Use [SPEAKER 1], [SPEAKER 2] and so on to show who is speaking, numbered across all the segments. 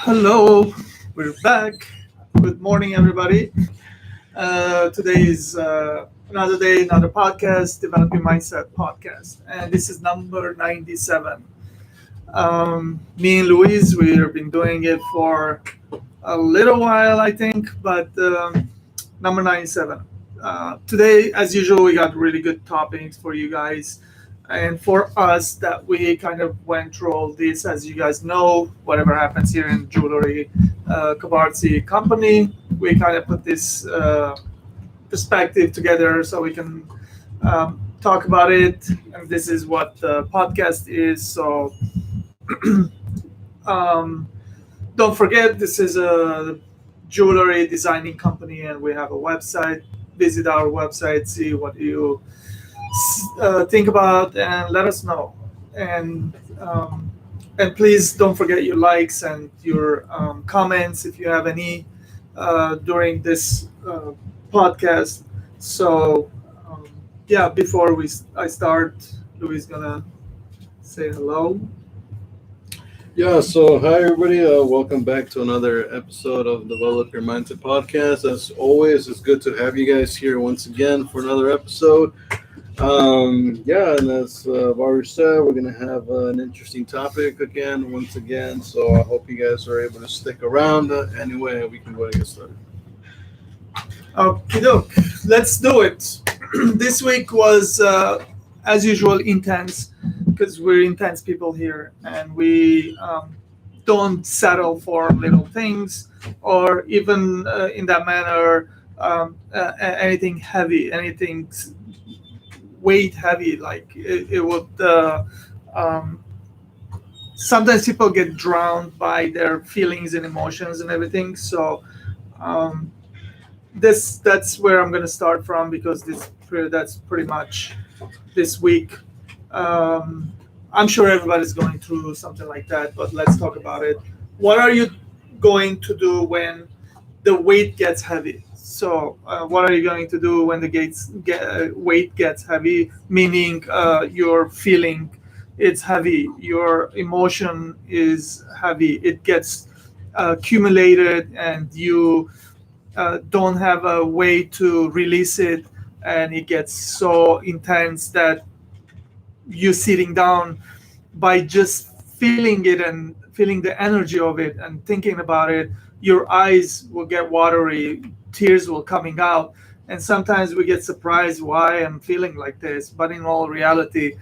[SPEAKER 1] Hello, we're back. Good morning, everybody. Today is another day, another podcast, Developing Mindset podcast, and this is number 97. Me and Louise, we've been doing it for a little while, I think, but number 97. Today, as usual, we got really good topics for you guys and for us that we kind of went through all this. As you guys know, whatever happens here in jewelry Kabarzi company, we kind of put this perspective together so we can talk about it. And this is what the podcast is. So um, don't forget, this is a jewelry designing company, and we have a website. Visit our website, see what you think about, and let us know. And and please don't forget your likes and your comments if you have any during this podcast. So yeah, before I start, Louis gonna say hello.
[SPEAKER 2] Yeah, so hi everybody. Welcome back to another episode of Develop Your Mindset podcast. As always, it's good to have you guys here once again for another episode. Yeah, and as I've already said, we're going to have an interesting topic again, once again. So I hope you guys are able to stick around. Anyway, we can go ahead and get started.
[SPEAKER 1] Okay, doke. Let's do it. This week was, as usual, intense because we're intense people here, and we don't settle for little things or even in that manner anything heavy, anything weight heavy. Like it would. Um, Sometimes people get drowned by their feelings and emotions and everything. So. Um, that's where I'm going to start from because that's pretty much this week. Um, I'm sure everybody's going through something like that, but let's talk about it. What are you going to do when the weight gets heavy? So, what are you going to do when the weight gets heavy? Meaning, your feeling it's heavy, your emotion is heavy. It gets accumulated, and you don't have a way to release it, and it gets so intense that you sitting down by just feeling it and feeling the energy of it and thinking about it, your eyes will get watery, tears will coming out, and sometimes we get surprised why I'm feeling like this, but in all reality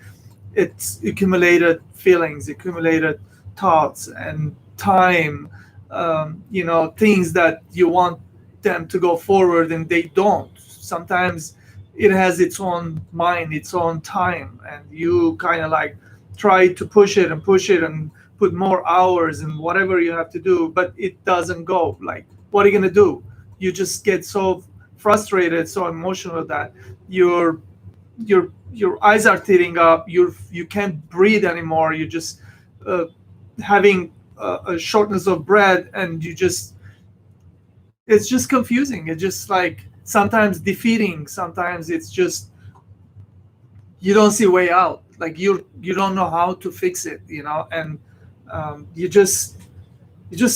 [SPEAKER 1] it's accumulated feelings, accumulated thoughts and time, things that you want them to go forward and they don't. Sometimes it has its own mind, its own time, and you kind of like try to push it and put more hours and whatever you have to do, but it doesn't go. Like, what are you gonna do? You just get so frustrated, so emotional that your your eyes are tearing up. You can't breathe anymore. You just uh, having a shortness of breath, and it's just confusing. It's just like sometimes defeating. Sometimes it's just you don't see a way out. Like you don't know how to fix it, and you just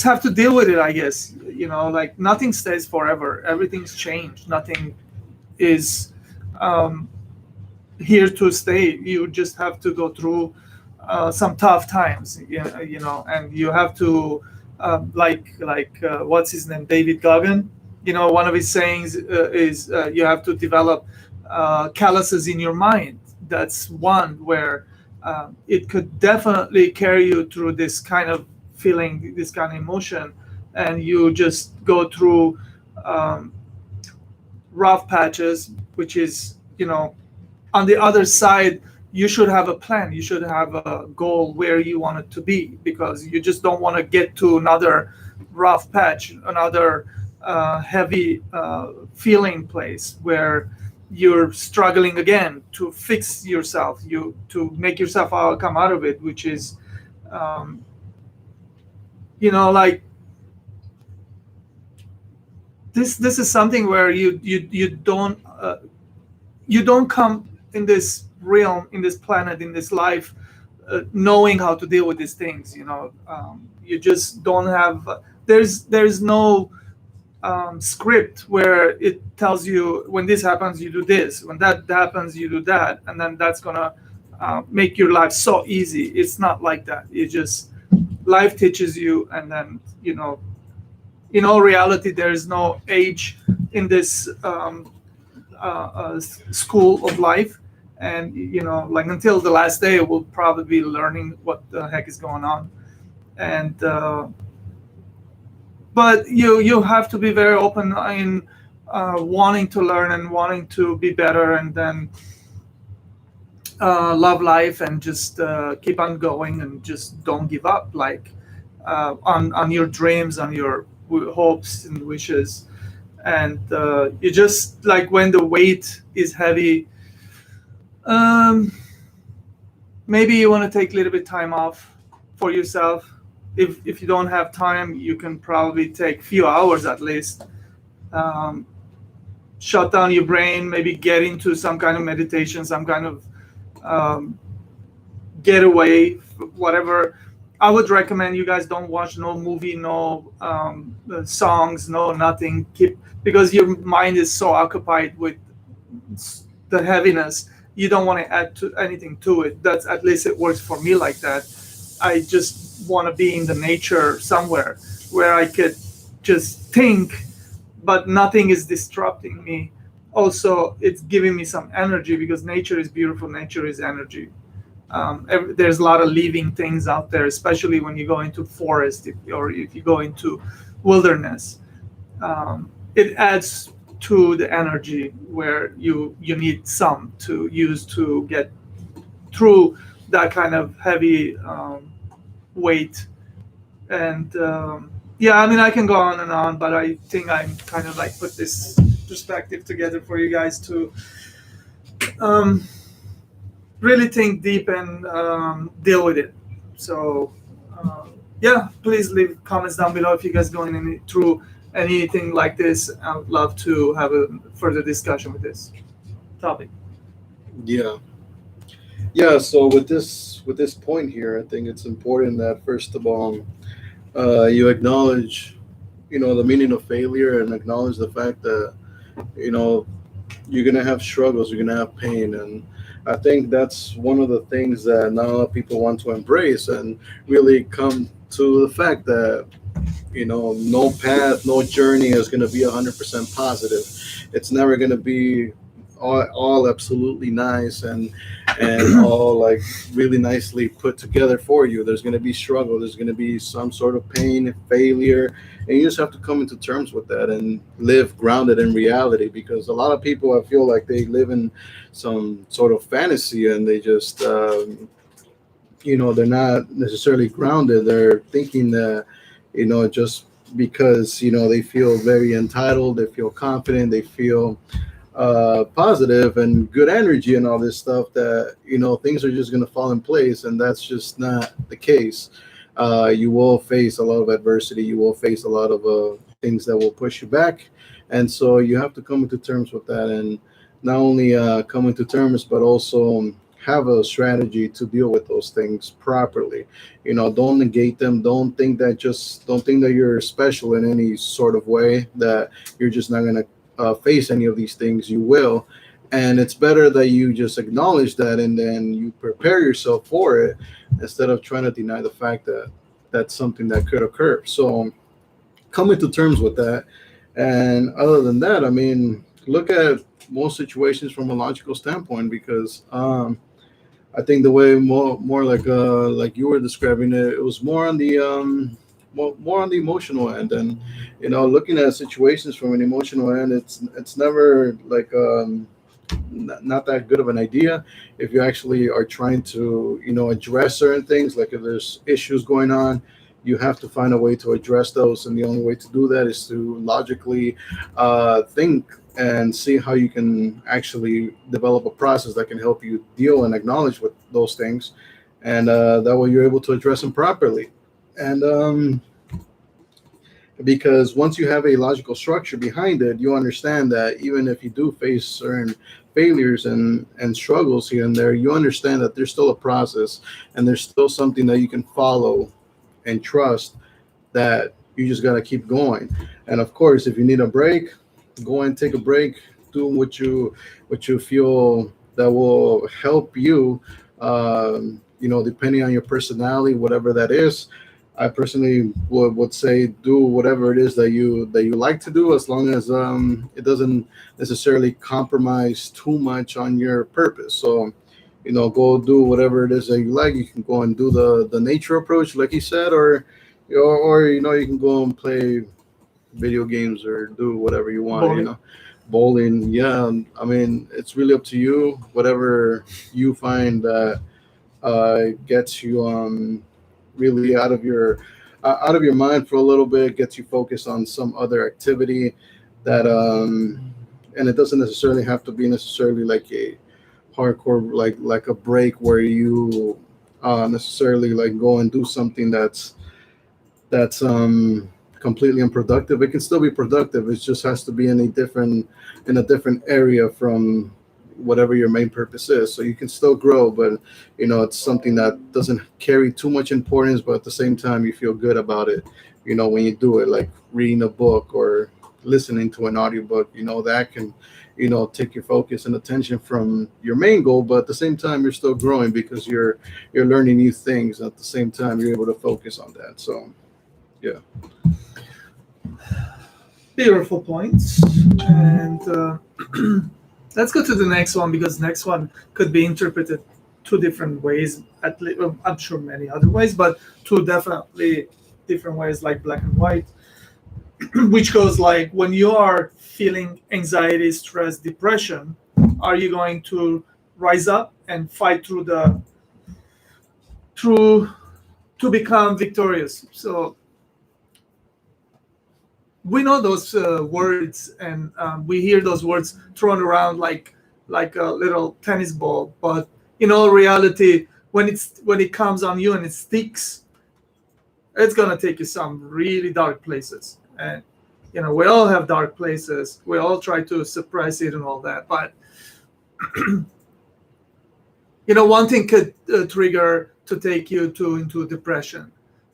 [SPEAKER 1] have to deal with it. I guess like nothing stays forever. Everything's changed. Nothing is um, here to stay. You just have to go through some tough times, and you have to what's his name, David Goggin. One of his sayings is you have to develop calluses in your mind. That's one where it could definitely carry you through this kind of feeling, this kind of emotion, and you just go through um, rough patches, which is on the other side. You should have a plan, you should have a goal where you want it to be, because you just don't want to get to another rough patch, another heavy feeling place where you're struggling again to fix yourself, you to make yourself come out of it, which is um, like this is something where you don't come in this realm, in this planet, in this life, knowing how to deal with these things. You just don't have. There's no script where it tells you when this happens you do this, when that happens you do that, and then that's gonna make your life so easy. It's not like that. It just life teaches you, and then in all reality there is no age in this school of life. And like until the last day we'll probably be learning what the heck is going on. And but you have to be very open in wanting to learn and wanting to be better, and then love life and just keep on going and just don't give up, like on your dreams, on your hopes and wishes. And you just like when the weight is heavy, um, maybe you want to take a little bit time off for yourself. If you don't have time, you can probably take few hours at least. um, Shut down your brain, maybe get into some kind of meditation, some kind of um, getaway, whatever. I would recommend you guys don't watch no movie, no songs, no nothing. Keep, because your mind is so occupied with the heaviness. You don't want to add to anything to it. That's at least it works for me like that. I just want to be in the nature somewhere where I could just think, but nothing is disrupting me. Also, it's giving me some energy because nature is beautiful. Nature is energy. There's a lot of living things out there, especially when you go into forest, or if you go into wilderness. It adds to the energy where you need some to use to get through that kind of heavy weight. And yeah, I mean, I can go on and on, but I think I'm kind of like put this perspective together for you guys to um, really think deep and deal with it. So yeah, please leave comments down below if you guys going through anything like this. I would love to have a further discussion with this topic.
[SPEAKER 2] Yeah. Yeah, so with this point here, I think it's important that first of all, you acknowledge, the meaning of failure, and acknowledge the fact that, you know, you're gonna have struggles, you're gonna have pain, and I think that's one of the things that not a lot of people want to embrace and really come to the fact that, no path, no journey is gonna be 100% positive. It's never gonna be all absolutely nice and all like really nicely put together for you. There's going to be struggle, there's going to be some sort of pain, failure, and you just have to come into terms with that and live grounded in reality, because a lot of people, I feel like they live in some sort of fantasy, and they just they're not necessarily grounded. They're thinking that, just because they feel very entitled, they feel confident, they feel positive and good energy and all this stuff, that things are just going to fall in place, and that's just not the case. You will face a lot of adversity, you will face a lot of things that will push you back, and so you have to come into terms with that, and not only come into terms, but also have a strategy to deal with those things properly. Don't negate them. Don't think that you're special in any sort of way, that you're just not going to face any of these things. You will, and it's better that you just acknowledge that, and then you prepare yourself for it, instead of trying to deny the fact that that's something that could occur. So coming to terms with that, and other than that, I mean, look at most situations from a logical standpoint, because I think the way more like you were describing it, it was more on the more on the emotional end, and looking at situations from an emotional end, it's never like not that good of an idea if you actually are trying to address certain things. Like if there's issues going on, you have to find a way to address those, and the only way to do that is to logically think and see how you can actually develop a process that can help you deal and acknowledge with those things, and that way you're able to address them properly. And because once you have a logical structure behind it, you understand that even if you do face certain failures and struggles here and there, you understand that there's still a process and there's still something that you can follow and trust, that you just got to keep going. And of course, if you need a break, go and take a break, do what you feel that will help you, depending on your personality, whatever that is. I personally would say do whatever it is that you like to do, as long as it doesn't necessarily compromise too much on your purpose. So, go do whatever it is that you like. You can go and do the nature approach, like you said, or you can go and play video games or do whatever you want.
[SPEAKER 1] Bowling.
[SPEAKER 2] Bowling. Yeah, I mean, it's really up to you. Whatever you find that gets you really out of your mind for a little bit, gets you focused on some other activity that and it doesn't necessarily have to be necessarily like a hardcore, like a break where you necessarily like go and do something that's completely unproductive. It can still be productive. It just has to be in a different area from whatever your main purpose is. So you can still grow, but it's something that doesn't carry too much importance, but at the same time you feel good about it. When you do it, like reading a book or listening to an audiobook, that can take your focus and attention from your main goal, but at the same time you're still growing because you're learning new things. At the same time you're able to focus on that. So yeah.
[SPEAKER 1] Beautiful points. And let's go to the next one, because next one could be interpreted two different ways. At least, I'm sure many other ways, but two definitely different ways, like black and white. Which goes like, when you are feeling anxiety, stress, depression, are you going to rise up and fight through to become victorious? So we know those words, and we hear those words thrown around like a little tennis ball. But in all reality, when it comes on you and it sticks, it's gonna take you some really dark places. And we all have dark places. We all try to suppress it and all that. But one thing could trigger to take you into depression.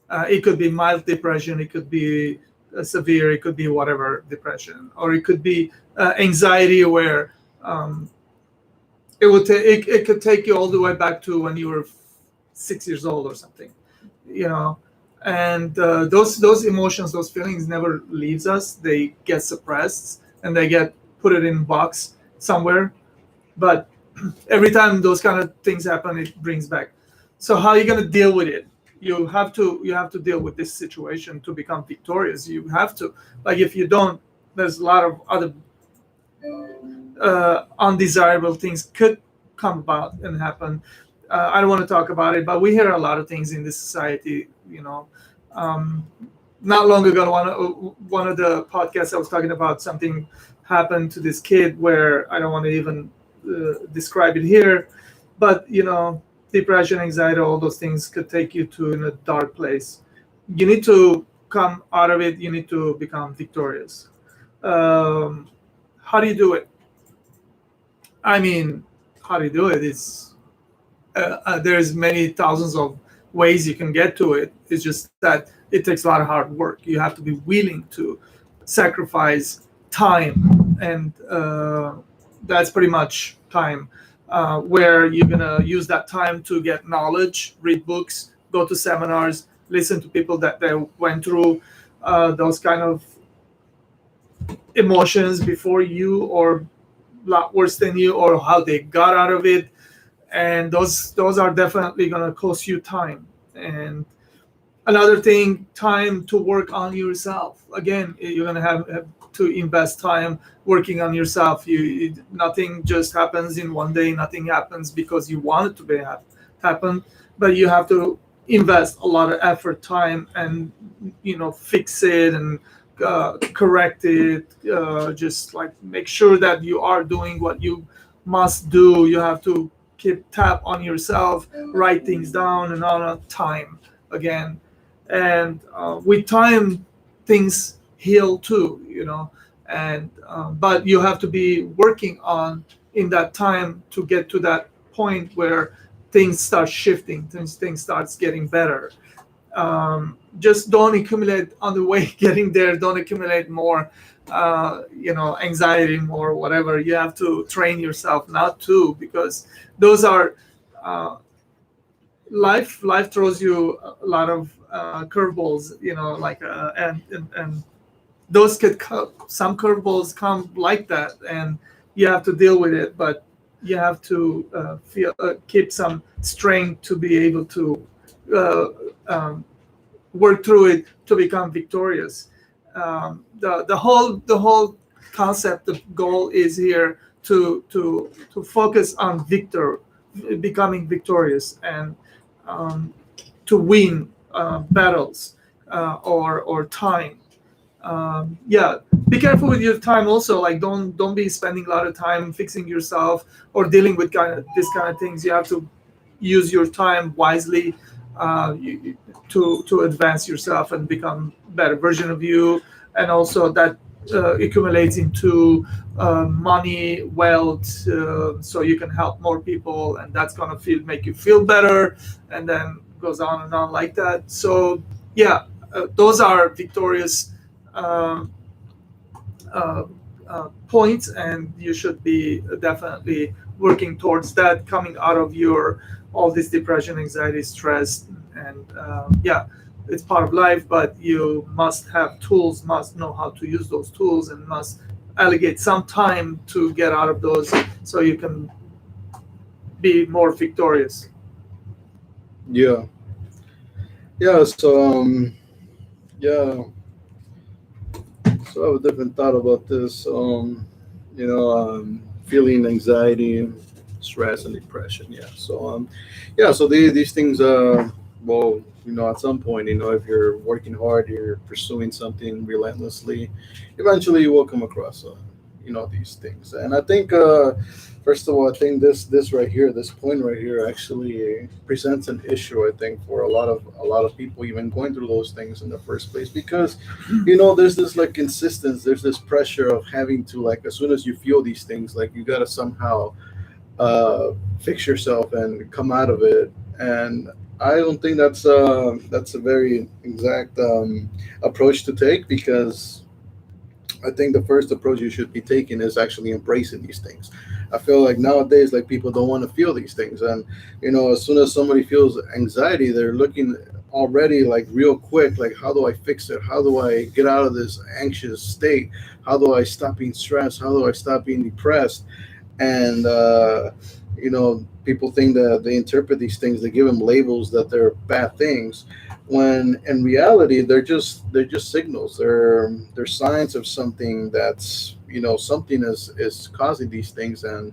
[SPEAKER 1] It could be mild depression. It could be severe. It could be whatever depression, or it could be anxiety, where it could take you all the way back to when you were 6 years old or something. And those emotions, those feelings never leaves us. They get suppressed and they get put it in a box somewhere. But every time those kind of things happen, it brings back. So how are you going to deal with it? You have to deal with this situation to become victorious. You have to, like, if you don't, there's a lot of other undesirable things could come about and happen. I don't want to talk about it, but we hear a lot of things in this society. Um, Not long ago, one of the podcasts I was talking about, something happened to this kid where I don't want to even describe it here, but depression, anxiety, all those things could take you to in a dark place. You need to come out of it. You need to become victorious. Um, how do you do it? I mean, how do you do it? There's many thousands of ways you can get to it. It's just that it takes a lot of hard work. You have to be willing to sacrifice time, and that's pretty much time, where you're gonna use that time to get knowledge, read books, go to seminars, listen to people that they went through those kind of emotions before you, or a lot worse than you, or how they got out of it. And those are definitely going to cost you time. And another thing, time to work on yourself. Again, you're going to have to invest time working on yourself. Nothing just happens in one day. Nothing happens because you want it to happen, but you have to invest a lot of effort, time, and fix it and correct it. Just like make sure that you are doing what you must do. You have to keep tab on yourself, write things down, and on time again. And with time, things heal too. And but you have to be working on in that time to get to that point where things start shifting, things starts getting better. Just don't accumulate on the way getting there. Don't accumulate more, anxiety, more whatever. You have to train yourself not to, because those are uh, life throws you a lot of curveballs, like and those some curveballs come like that, and you have to deal with it. But you have to keep some strength to be able to uh, um, work through it to become victorious. The whole concept, the goal is here to focus on becoming victorious, and um, to win battles, or time. Yeah, be careful with your time also. Like, don't be spending a lot of time fixing yourself or dealing with this kind of things. You have to use your time wisely, to advance yourself and become better version of you. And also that accumulates into money, wealth, so you can help more people, and that's gonna make you feel better, and then goes on and on like that. So yeah, those are victorious uh, uh, points, and you should be definitely working towards that, coming out of your all this depression, anxiety, stress. And yeah, it's part of life, but you must have tools, must know how to use those tools, and must allocate some time to get out of those, so you can be more victorious.
[SPEAKER 2] Yeah, yeah. Yeah. So I have a different thought about this. Feeling anxiety, stress, and depression. Yeah. Yeah. So these things. Well, at some point, if you're working hard, you're pursuing something relentlessly, eventually you will come across, these things. And I think, first of all, I think this right here, this point right here, actually presents an issue. I think for a lot of people, even going through those things in the first place, because there's this like insistence, there's this pressure of having to, like, as soon as you feel these things, like you gotta somehow fix yourself and come out of it. And I don't think that's a very exact approach to take, because I think the first approach you should be taking is actually embracing these things. I feel like nowadays, like, people don't want to feel these things, and as soon as somebody feels anxiety, they're looking already like real quick, like, how do I fix it? How do I get out of this anxious state? How do I stop being stressed? How do I stop being depressed? And people think that they interpret these things, they give them labels that they're bad things, when in reality they're just signals, they're signs of something, that's something is causing these things. And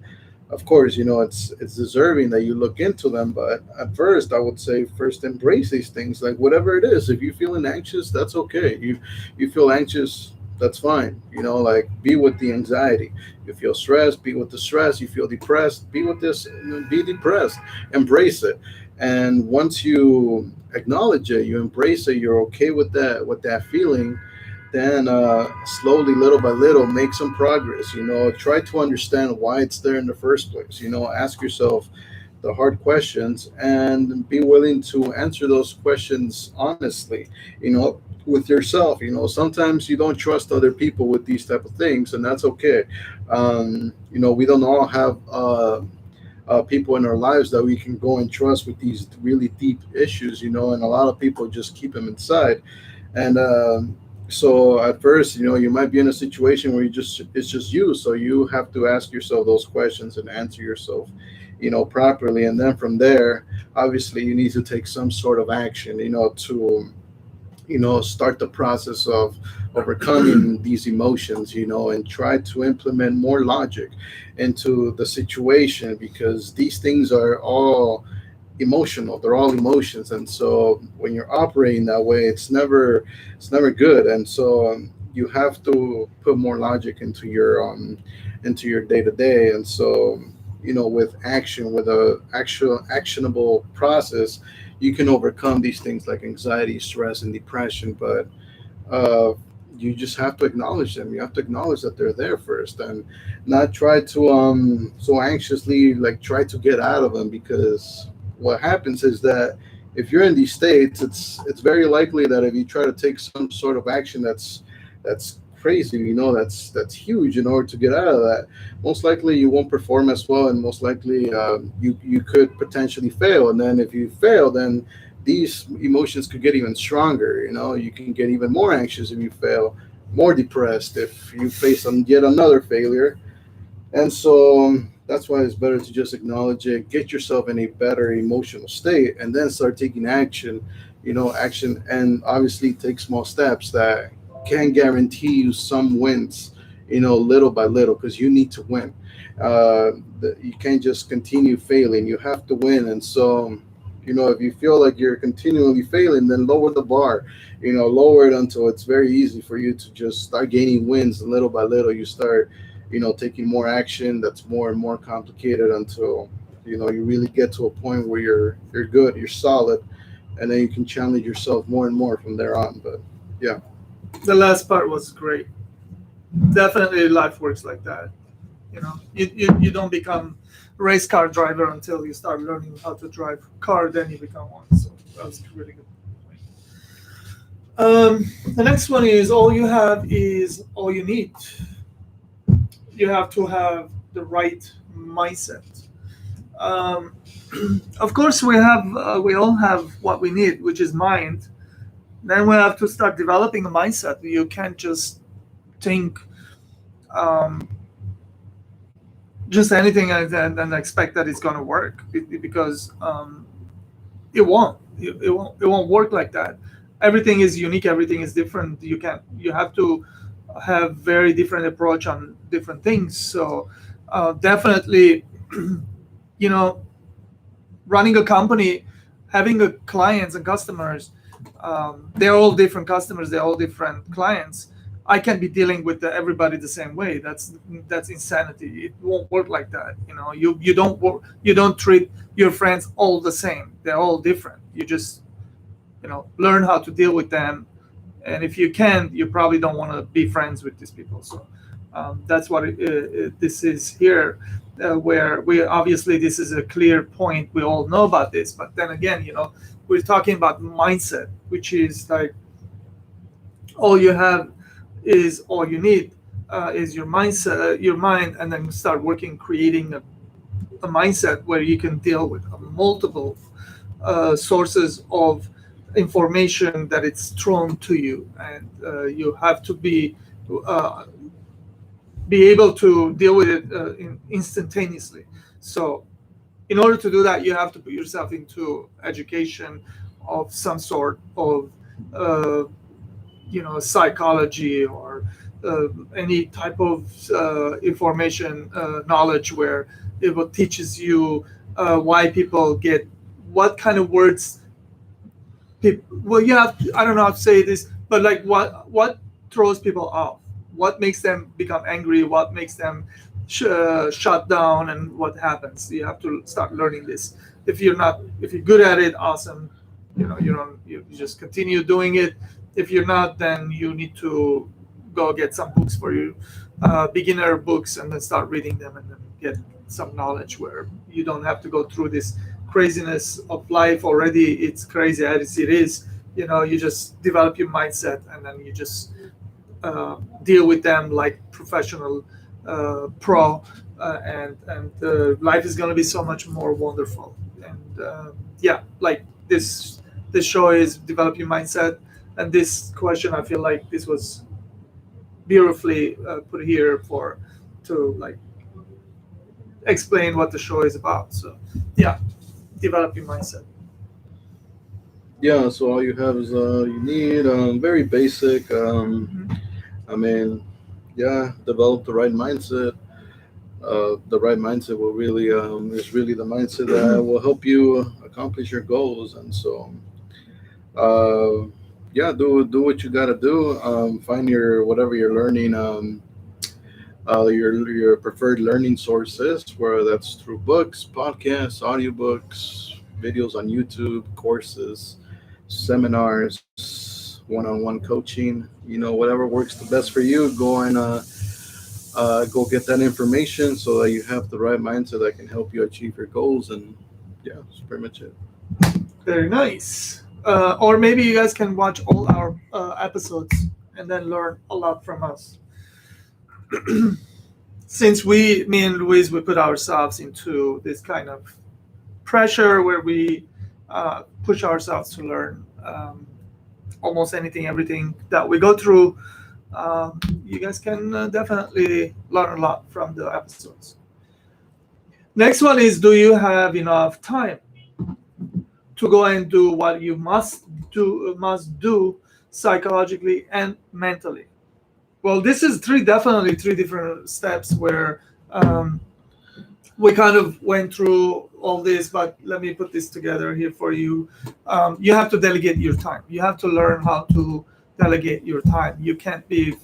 [SPEAKER 2] of course, it's deserving that you look into them. But at first, I would say, first embrace these things, like whatever it is. If you're feeling anxious, that's okay. You feel anxious, that's fine. Like, be with the anxiety. You feel stressed, be with the stress. You feel depressed, be with this, be depressed. Embrace it. And once you acknowledge it, you embrace it, you're okay with that feeling, then slowly, little by little, make some progress. Try to understand why it's there in the first place. Ask yourself the hard questions, and be willing to answer those questions honestly, with yourself. Sometimes you don't trust other people with these type of things, and that's okay. We don't all have people in our lives that we can go and trust with these really deep issues, and a lot of people just keep them inside. And so at first, you might be in a situation where it's just you, so you have to ask yourself those questions and answer yourself, properly. And then from there, obviously, you need to take some sort of action, to start the process of overcoming these emotions, and try to implement more logic into the situation, because these things are all emotional, they're all emotions. And so when you're operating that way, it's never good. And so you have to put more logic into your day to day. And so, with action, with a actual actionable process, you can overcome these things like anxiety, stress, and depression. But uh, you just have to acknowledge them. You have to acknowledge that they're there first, and not try to so anxiously like try to get out of them, because what happens is that if you're in these states, it's very likely that if you try to take some sort of action that's crazy, that's huge, in order to get out of that, most likely you won't perform as well, and most likely you could potentially fail. And then if you fail, then these emotions could get even stronger. You can get even more anxious if you fail, more depressed if you face yet another failure. And so that's why it's better to just acknowledge it, get yourself in a better emotional state, and then start taking action. Action, and obviously take small steps that can guarantee you some wins. Little by little, because you need to win. You can't just continue failing. You have to win, and so. If you feel like you're continually failing, then lower the bar. Lower it until it's very easy for you to just start gaining wins. And little by little, you start taking more action that's more and more complicated, until you really get to a point where you're good, you're solid, and then you can challenge yourself more and more from there on. But yeah.
[SPEAKER 1] The last part was great. Definitely, life works like that. You don't become race car driver until you start learning how to drive car. Then you become one. So that was a really good point. The next one is all you have is all you need. You have to have the right mindset. Um, of course, we all have what we need, which is mind. Then we have to start developing a mindset. You can't just think um, just anything and expect that it's going to work, because it won't work like that. Everything is unique, everything is different. You have to have very different approach on different things. So definitely, you know running a company, having a clients and customers, they're all different customers, they're all different clients. I can't be dealing with everybody the same way. That's insanity. It won't work like that. You don't treat your friends all the same. They're all different. You just learn how to deal with them. And if you can't, you probably don't want to be friends with these people. So that's what this is here, where we obviously this is a clear point. We all know about this, but then again, we're talking about mindset, which is like all you have is all you need, is your mindset, your mind, and then start working, creating a mindset where you can deal with multiple sources of information that it's thrown to you, and you have to uh, be able to deal with it instantaneously. So in order to do that, you have to put yourself into education of some sort of uh, psychology, or any type of information, knowledge, where it will teaches you why people get what kind of words people. Well, you have I don't know how to say this, but like what throws people off, what makes them become angry, what makes them shut down, and what happens. You have to start learning this. If you're good at it, awesome. You just continue doing it. If you're not, then you need to go get some books for you, beginner books, and then start reading them, and then get some knowledge where you don't have to go through this craziness of life already. It's crazy as it is. You just develop your mindset, and then you just deal with them like professional pro, and life is going to be so much more wonderful. And yeah, like this show is develop your mindset, and this question, I feel like this was beautifully put here for to like explain what the show is about. So yeah, develop your mindset.
[SPEAKER 2] Yeah, so all you have is you need very basic.
[SPEAKER 1] Mhm.
[SPEAKER 2] I mean, yeah, develop the right mindset. The right mindset will really is really the mindset that will help you accomplish your goals. And so uh, yeah, do what you got to do. Find your whatever you're learning. Your preferred learning sources, whether that's through books, podcasts, audiobooks, videos on YouTube, courses, seminars, one-on-one coaching. Whatever works the best for you, go get that information so that you have the right mindset that can help you achieve your goals. And yeah, that's pretty much it.
[SPEAKER 1] Very nice. Or maybe you guys can watch all our episodes and then learn a lot from us. Since me and Luis, we put ourselves into this kind of pressure where we push ourselves to learn almost anything, everything that we go through. You guys can definitely learn a lot from the episodes. Next one is, do you have enough time to go and do what you must do psychologically and mentally? Well, this is definitely three different steps where we kind of went through all this, but let me put this together here for you. You have to delegate your time. You have to learn how to delegate your time. You can't be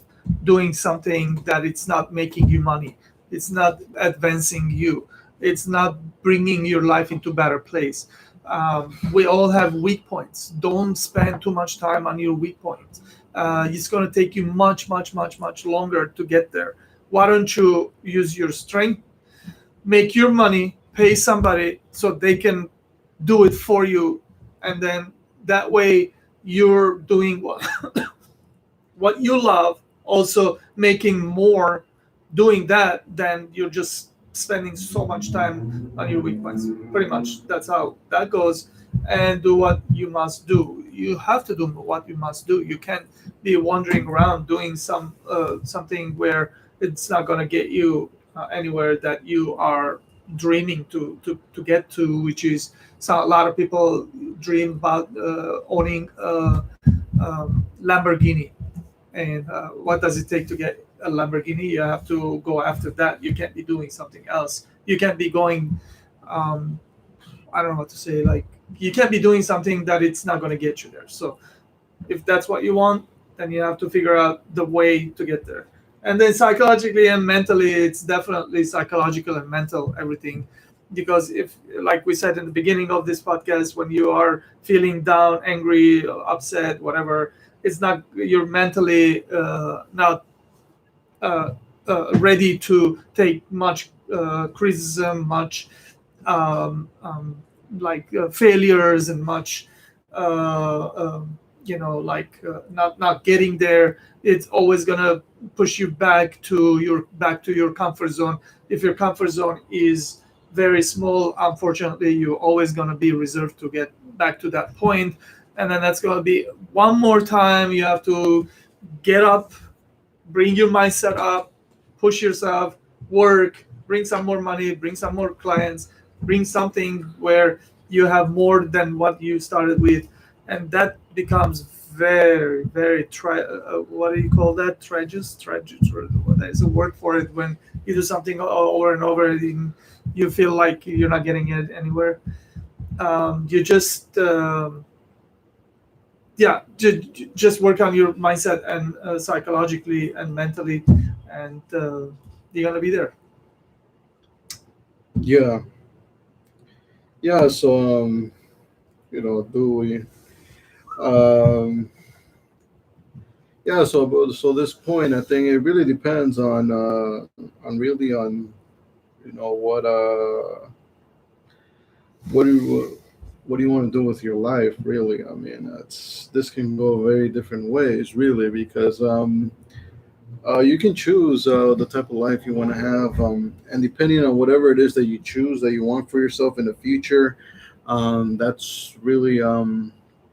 [SPEAKER 1] doing something that it's not making you money. It's not advancing you. It's not bringing your life into a better place. We all have weak points. Don't spend too much time on your weak points. It's going to take you much, much, much, much longer to get there. Why don't you use your strength, make your money, pay somebody so they can do it for you, and then that way you're doing what you love, also making more doing that than you're just spending so much time on your weak points. Pretty much that's how that goes. And do what you must do. You have to do what you must do. You can't be wandering around doing something where it's not going to get you anywhere that you are dreaming to get to, which is, so a lot of people dream about owning a Lamborghini. And what does it take to get a Lamborghini? You have to go after that. You can't be doing something else. You can't be going, I don't know what to say, like, you can't be doing something that it's not going to get you there. So if that's what you want, then you have to figure out the way to get there. And then psychologically and mentally, it's definitely psychological and mental, everything. Because if, like we said in the beginning of this podcast, when you are feeling down, angry, upset, whatever, it's not, you're mentally not ready to take much criticism, much failures, and much not getting there. It's always gonna push you back to your comfort zone. If your comfort zone is very small, unfortunately you're always gonna be reserved to get back to that point. And then that's gonna be one more time you have to get up, bring your mindset up, push yourself, work, bring some more money, bring some more clients, bring something where you have more than what you started with. And that becomes very, very what do you call that? Treacherous. There's a word for it when you do something over and over and you feel like you're not getting it anywhere. You just just work on your mindset and psychologically and mentally, and you're gonna be there.
[SPEAKER 2] Yeah, yeah. So do we? Um, yeah. So this point, I think it really depends on what do you what do you want to do with your life, really. I mean, this can go very different ways, really, because you can choose the type of life you want to have, and depending on whatever it is that you choose that you want for yourself in the future, that's really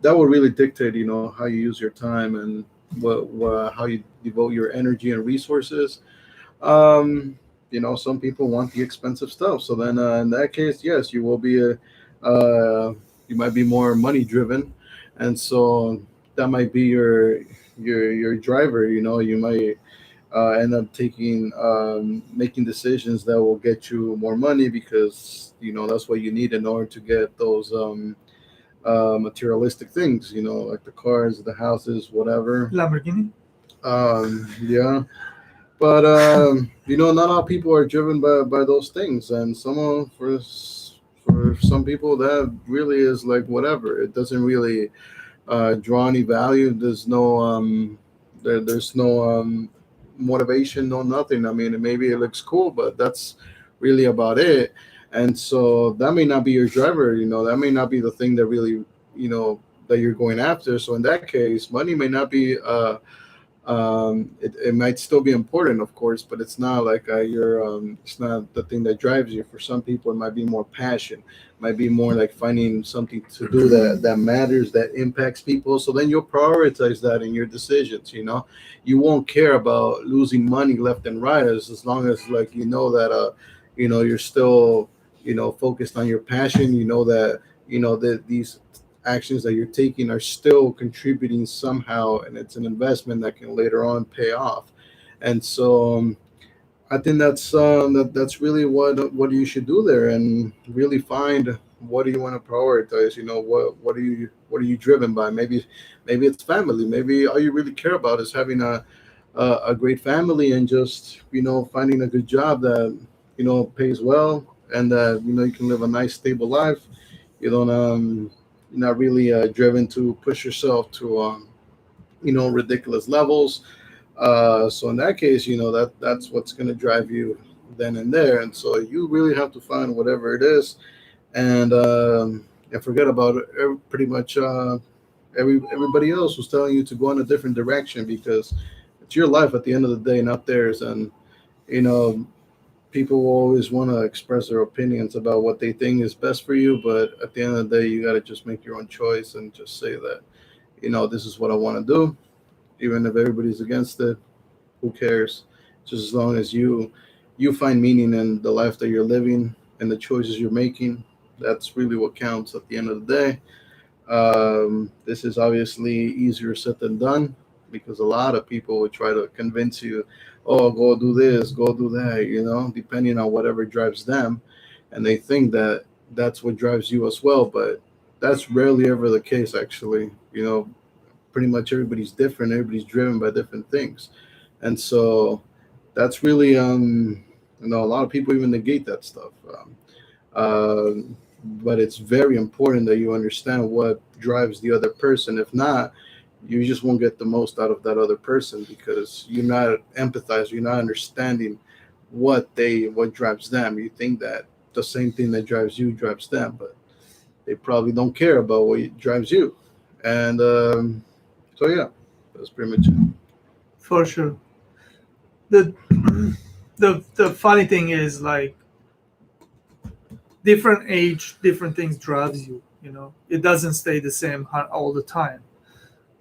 [SPEAKER 2] that will really dictate, how you use your time and how you devote your energy and resources. Some people want the expensive stuff, so then in that case, yes, you might be more money driven, and so that might be your driver. You might end up making decisions that will get you more money because that's what you need in order to get those materialistic things, like the cars, the houses, whatever.
[SPEAKER 1] Lamborghini.
[SPEAKER 2] Yeah, but not all people are driven by those things, and for some people that really is like whatever. It doesn't really draw any value. There's no motivation, no nothing. I mean, maybe it looks cool, but that's really about it. And so that may not be your driver. That may not be the thing that really that you're going after. So in that case, money may not be. It might still be important, of course, but it's not like it's not the thing that drives you. For some people, it might be more passion, might be more like finding something to do that matters, that impacts people. So then you'll prioritize that in your decisions. You won't care about losing money left and right as long as like that you're still focused on your passion. That that these actions that you're taking are still contributing somehow, and it's an investment that can later on pay off. And so I think that's really what you should do there, and really find what do you want to prioritize. What are you driven by? Maybe it's family. Maybe all you really care about is having a great family, and just finding a good job that pays well, and that you can live a nice stable life. You don't you're not really driven to push yourself to ridiculous levels. So in that case, that's what's going to drive you then and there. And so you really have to find whatever it is, and forget about pretty much everybody else who's telling you to go in a different direction, because it's your life at the end of the day, not theirs. And you know people will always want to express their opinions about what they think is best for you, but at the end of the day, you got to just make your own choice and just say that this is what I want to do, even if everybody's against it. Who cares? Just as long as you find meaning in the life that you're living and the choices you're making, that's really what counts at the end of the day. This is obviously easier said than done, because a lot of people would try to convince you, oh, go do this, go do that, depending on whatever drives them. And they think that that's what drives you as well. But that's rarely ever the case, actually. Pretty much everybody's different, everybody's driven by different things. And so that's really, a lot of people even negate that stuff. But it's very important that you understand what drives the other person. If not, you just won't get the most out of that other person, because you're not empathizing, you're not understanding what drives them. You think that the same thing that drives you drives them, but they probably don't care about what drives you. And so yeah, that's pretty much it.
[SPEAKER 1] For sure. The the funny thing is, like, different age, different things drives you. It doesn't stay the same all the time.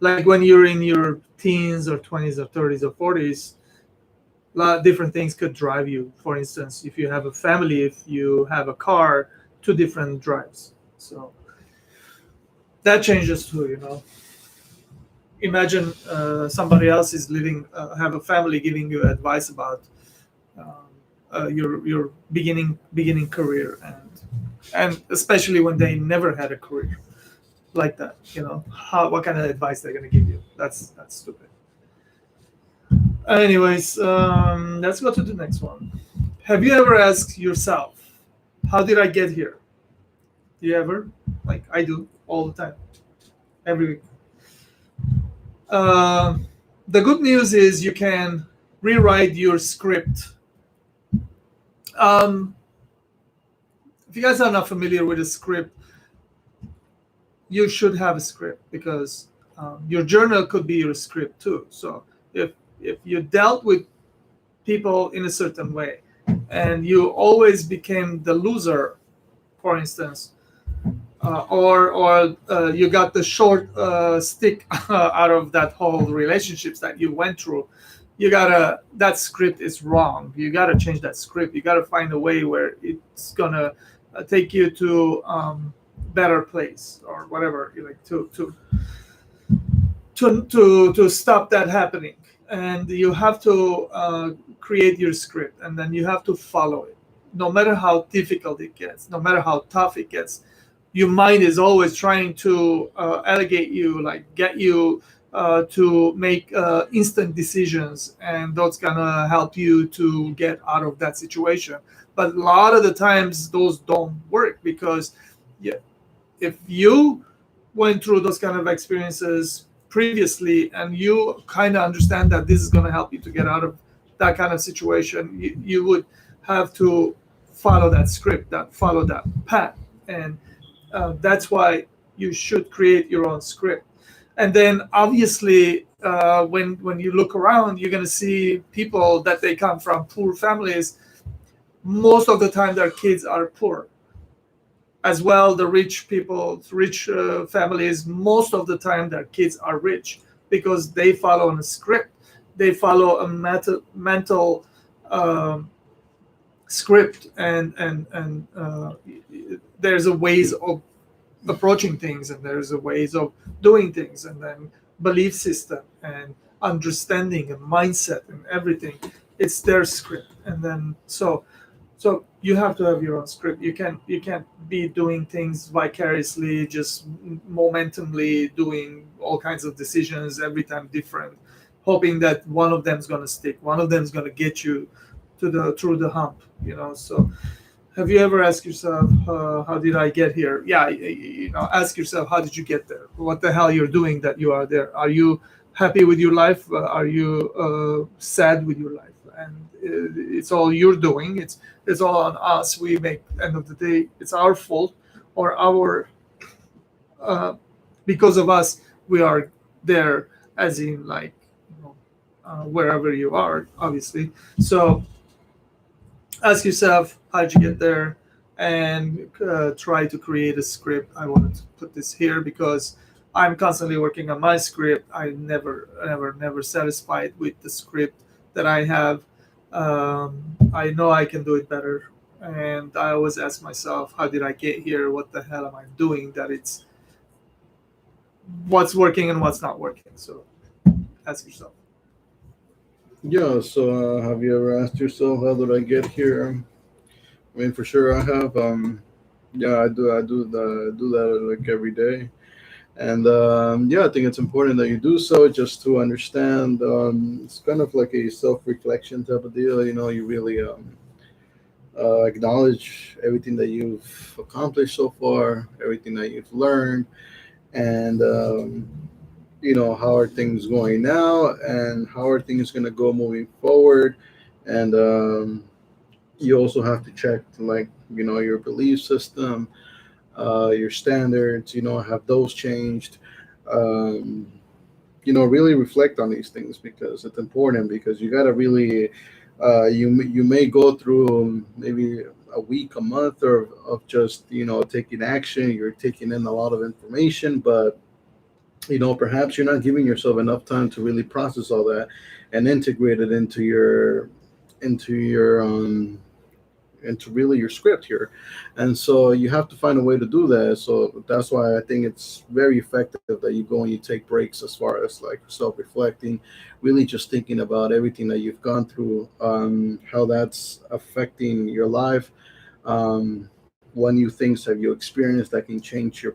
[SPEAKER 1] Like when you're in your teens or 20s or 30s or 40s, a lot of different things could drive you. For instance, if you have a family, if you have a car, two different drives. So that changes too. Imagine somebody else is living, have a family giving you advice about your beginning career, and especially when they never had a career like that. What kind of advice they're going to give you? That's stupid. Anyways, let's go to the next one. Have you ever asked yourself, how did I get here? Do you ever? Like I do all the time, every week. The good news is you can rewrite your script. Um, if you guys are not familiar with a script, you should have a script, because your journal could be your script too. So if you dealt with people in a certain way, and you always became the loser, for instance, or you got the short stick out of that whole relationships that you went through, that script is wrong. You gotta change that script. You gotta find a way where it's gonna take you to better place, or whatever you like, to stop that happening. And you have to create your script, and then you have to follow it, no matter how difficult it gets, no matter how tough it gets. Your mind is always trying to allegate you, like get you to make instant decisions, and that's gonna help you to get out of that situation. But a lot of the times those don't work, because yeah, if you went through those kind of experiences previously, and you kind of understand that this is going to help you to get out of that kind of situation, you would have to follow that script, that follow that path. And that's why you should create your own script. And then obviously, when you look around, you're going to see people that they come from poor families. Most of the time their kids are poor as well. The rich people, rich families, most of the time their kids are rich because they follow a script. They follow a mental um, script, and there's a ways of approaching things, and there's a ways of doing things, and then belief system and understanding and mindset and everything. It's their script. And then so you have to have your own script. You can't be doing things vicariously, just momentumly doing all kinds of decisions every time different, hoping that one of them's going to stick, one of them's going to get you to the through the hump. So have you ever asked yourself, how did I get here? Yeah, ask yourself, how did you get there? What the hell you're doing that you are there? Are you happy with your life? Are you sad with your life? And it's all you're doing. It's all on us. We make, end of the day, it's our fault, or our uh, because of us we are there, as in, like, wherever you are, obviously. So ask yourself, how did you get there? And try to create a script. I wanted to put this here because I'm constantly working on my script. I never satisfied with the script that I have. I know I can do it better, and I always ask myself, how did I get here? What the hell am I doing? That it's what's working and what's not working. So ask yourself.
[SPEAKER 2] Yeah. So have you ever asked yourself, how did I get here? I mean, for sure I have. Yeah, I do. I do that like every day. And yeah, I think it's important that you do so, just to understand. It's kind of like a self-reflection type of deal. You really acknowledge everything that you've accomplished so far, everything that you've learned, and how are things going now, and how are things going to go moving forward. And you also have to check, like, your belief system, your standards, have those changed. Um, really reflect on these things, because it's important, because you got to really, you may go through maybe a week, a month, or of just, taking action. You're taking in a lot of information, but perhaps you're not giving yourself enough time to really process all that and integrate it into your into really your script here. And so you have to find a way to do that. So that's why I think it's very effective that you go and you take breaks, as far as like self-reflecting, really just thinking about everything that you've gone through, how that's affecting your life. What new things have you experienced that can change your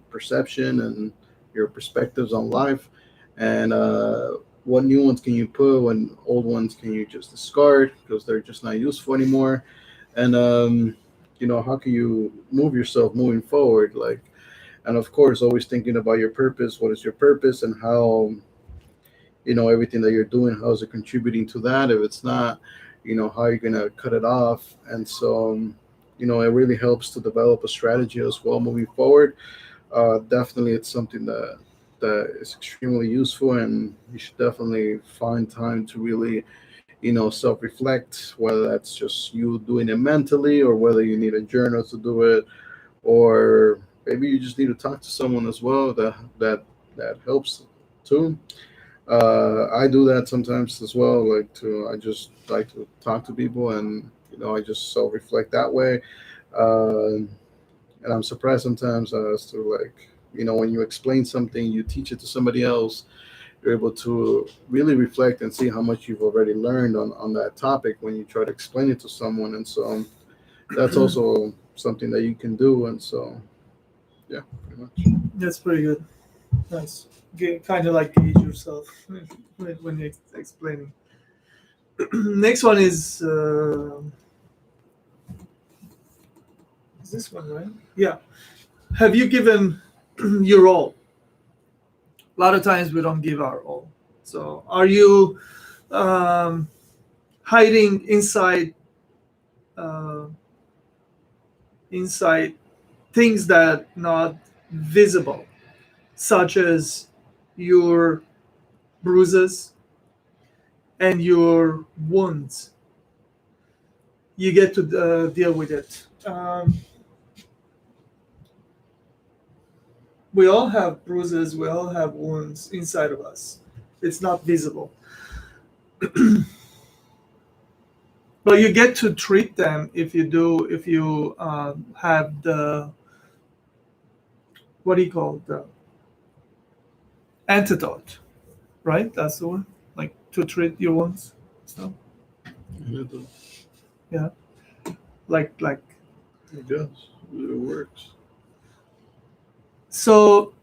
[SPEAKER 2] perception and your perspectives on life, and what new ones can you put when old ones can you just discard because they're just not useful anymore. And how can you move yourself moving forward, like, and of course always thinking about your purpose. What is your purpose, and how, everything that you're doing, how is it contributing to that? If it's not, how are you going to cut it off? And so it really helps to develop a strategy as well moving forward. Definitely, it's something that is extremely useful, and you should definitely find time to really, self-reflect. Whether that's just you doing it mentally, or whether you need a journal to do it, or maybe you just need to talk to someone as well. That helps too. I do that sometimes as well. I just like to talk to people, and I just self-reflect that way. Uh, and I'm surprised sometimes, as to, like, when you explain something, you teach it to somebody else, you're able to really reflect and see how much you've already learned on that topic when you try to explain it to someone. And so that's also something that you can do. And so, yeah, pretty much.
[SPEAKER 1] That's pretty good. Nice. Kind of like gauge yourself when you're explaining. Next one is this one, right? Yeah. Have you given your all. A lot of times we don't give our all. So are you um, hiding uh, inside things that not visible, such as your bruises and your wounds? You get to deal with it. We all have bruises, we all have wounds inside of us. It's not visible, but you get to treat them if you do. If you have the, what do you call, the antidote, right? That's the one, like to treat your wounds. So
[SPEAKER 2] I
[SPEAKER 1] yeah, like
[SPEAKER 2] guess it works.
[SPEAKER 1] so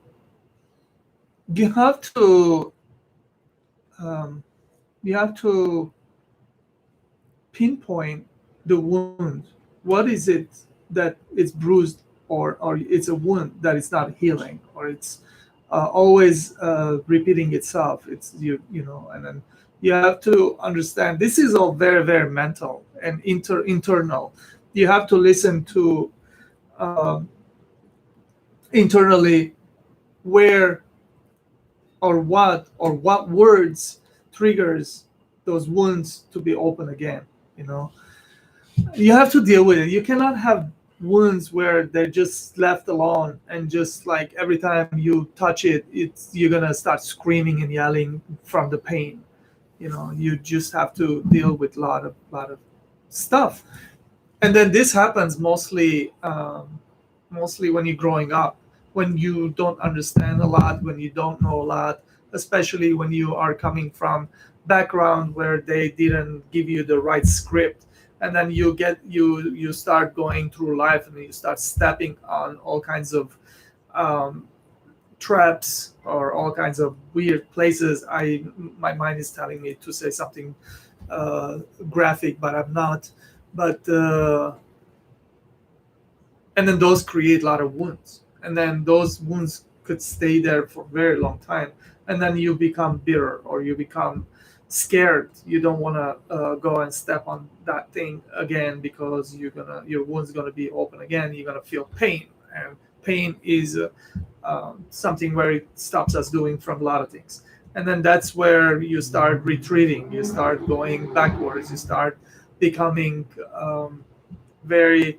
[SPEAKER 1] you have to um, you have to pinpoint the wound. What is it that it's bruised, or it's a wound that is not healing, or it's always repeating itself? It's and then you have to understand this is all very very mental and internal. You have to listen to um, internally where or what words triggers those wounds to be open again. You know, you have to deal with it. You cannot have wounds where they're just left alone and just like every time you touch it, you're gonna start screaming and yelling from the pain. You just have to deal with lot of stuff. And then this happens mostly when you're growing up, when you don't understand a lot, when you don't know a lot, especially when you are coming from background where they didn't give you the right script. And then you start going through life and you start stepping on all kinds of um, traps or all kinds of weird places. My mind is telling me to say something uh, graphic, but I'm not. But and then those create a lot of wounds, and then those wounds could stay there for a very long time, and then you become bitter or you become scared. You don't want to go and step on that thing again because your wound's gonna be open again. You're gonna feel pain, and pain is something where it stops us doing from a lot of things. And then that's where you start retreating, you start going backwards, you start becoming very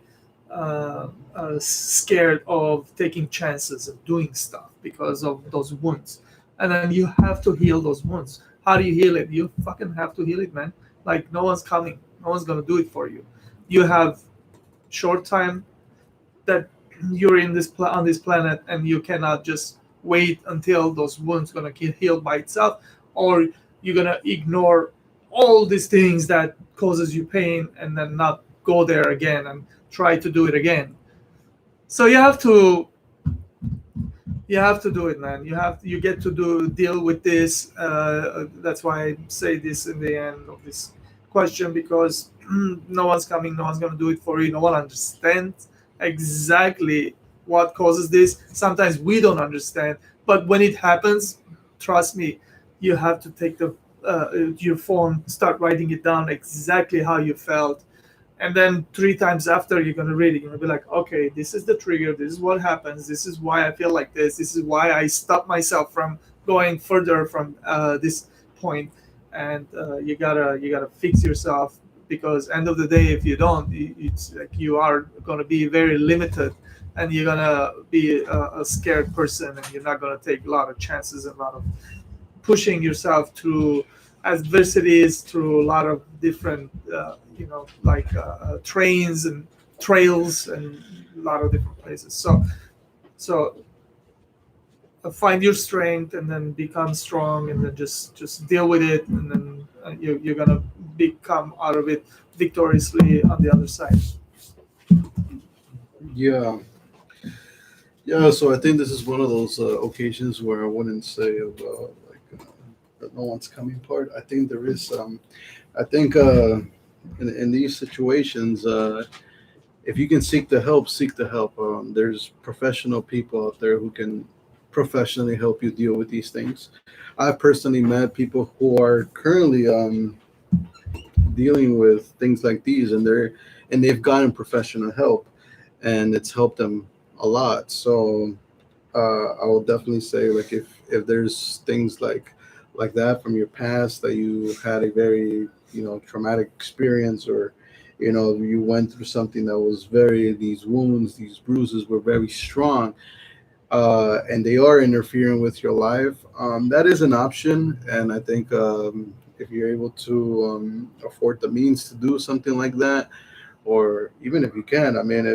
[SPEAKER 1] scared of taking chances of doing stuff because of those wounds. And then you have to heal those wounds. How do you heal it? You fucking have to heal it, man. Like no one's coming, no one's gonna do it for you. You have short time that you're on this planet, and you cannot just wait until those wounds gonna get healed by itself, or you're gonna ignore all these things that causes you pain and then not go there again and try to do it again. So you have to do it, man. You get to deal with this. That's why I say this in the end of this question, because no one's coming, no one's going to do it for you. No one understands exactly what causes this. Sometimes we don't understand, but when it happens, trust me, you have to take your phone, start writing it down exactly how you felt, and then three times after you're going to read it, you're going to be like, okay, this is the trigger, this is what happens, this is why I feel like this is why I stop myself from going further from this point. And you gotta fix yourself, because end of the day, if you don't, it's like you are going to be very limited, and you're going to be a scared person, and you're not going to take a lot of chances and a lot of pushing yourself through adversities, through a lot of different, like trains and trails and a lot of different places. So find your strength and then become strong, and then just deal with it, and then you're gonna become out of it victoriously on the other side.
[SPEAKER 2] Yeah, yeah. So I think this is one of those occasions where I wouldn't say that no one's coming part. I think there is. I think in these situations, if you can seek the help, seek the help. There's professional people out there who can professionally help you deal with these things. I've personally met people who are currently dealing with things like these, and they've gotten professional help, and it's helped them a lot. So I will definitely say, like, if there's things like that from your past, that you had a very, traumatic experience, or you went through something that was very, these wounds, these bruises were very strong, and they are interfering with your life, that is an option. And I think, if you're able to afford the means to do something like that, or even if you can, I mean,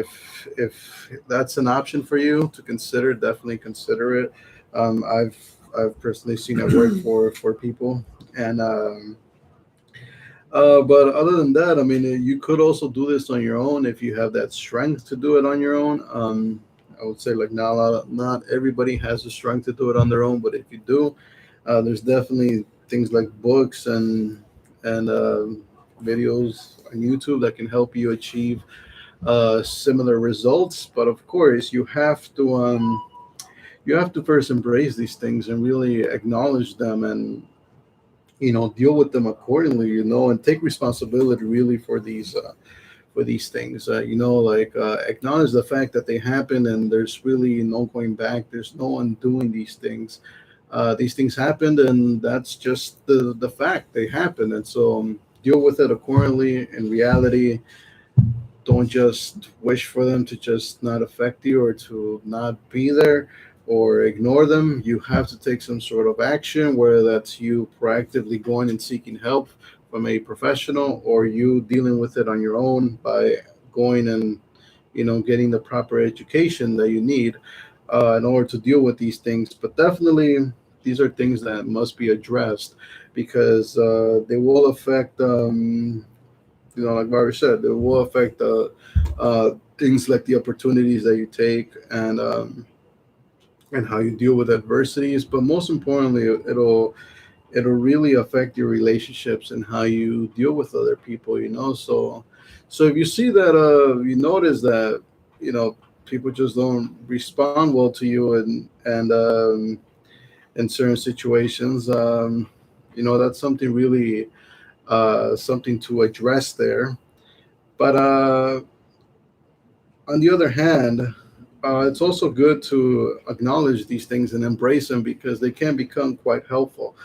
[SPEAKER 2] if that's an option for you to consider, definitely consider it. I've personally seen it work for people, and but other than that, I mean, you could also do this on your own if you have that strength to do it on your own. I would say, like, not everybody has the strength to do it on their own, but if you do, there's definitely things like books and videos on YouTube that can help you achieve similar results. But of course, you have to first embrace these things and really acknowledge them, and deal with them accordingly, and take responsibility really for these things. Like, acknowledge the fact that they happen, and there's really no going back. There's no undoing these things. These things happened, and that's just the fact they happen. And so, deal with it accordingly. In reality, don't just wish for them to just not affect you, or to not be there, or ignore them. You have to take some sort of action, whether that's you proactively going and seeking help from a professional, or you dealing with it on your own by going and getting the proper education that you need in order to deal with these things. But definitely, these are things that must be addressed, because they will affect, like Barry said, it will affect things like the opportunities that you take, and how you deal with adversities. But most importantly, it'll really affect your relationships and how you deal with other people. So if you see that, you notice that, you know people just don't respond well to you, and in certain situations, that's something really, something to address there. But on the other hand, it's also good to acknowledge these things and embrace them, because they can become quite helpful.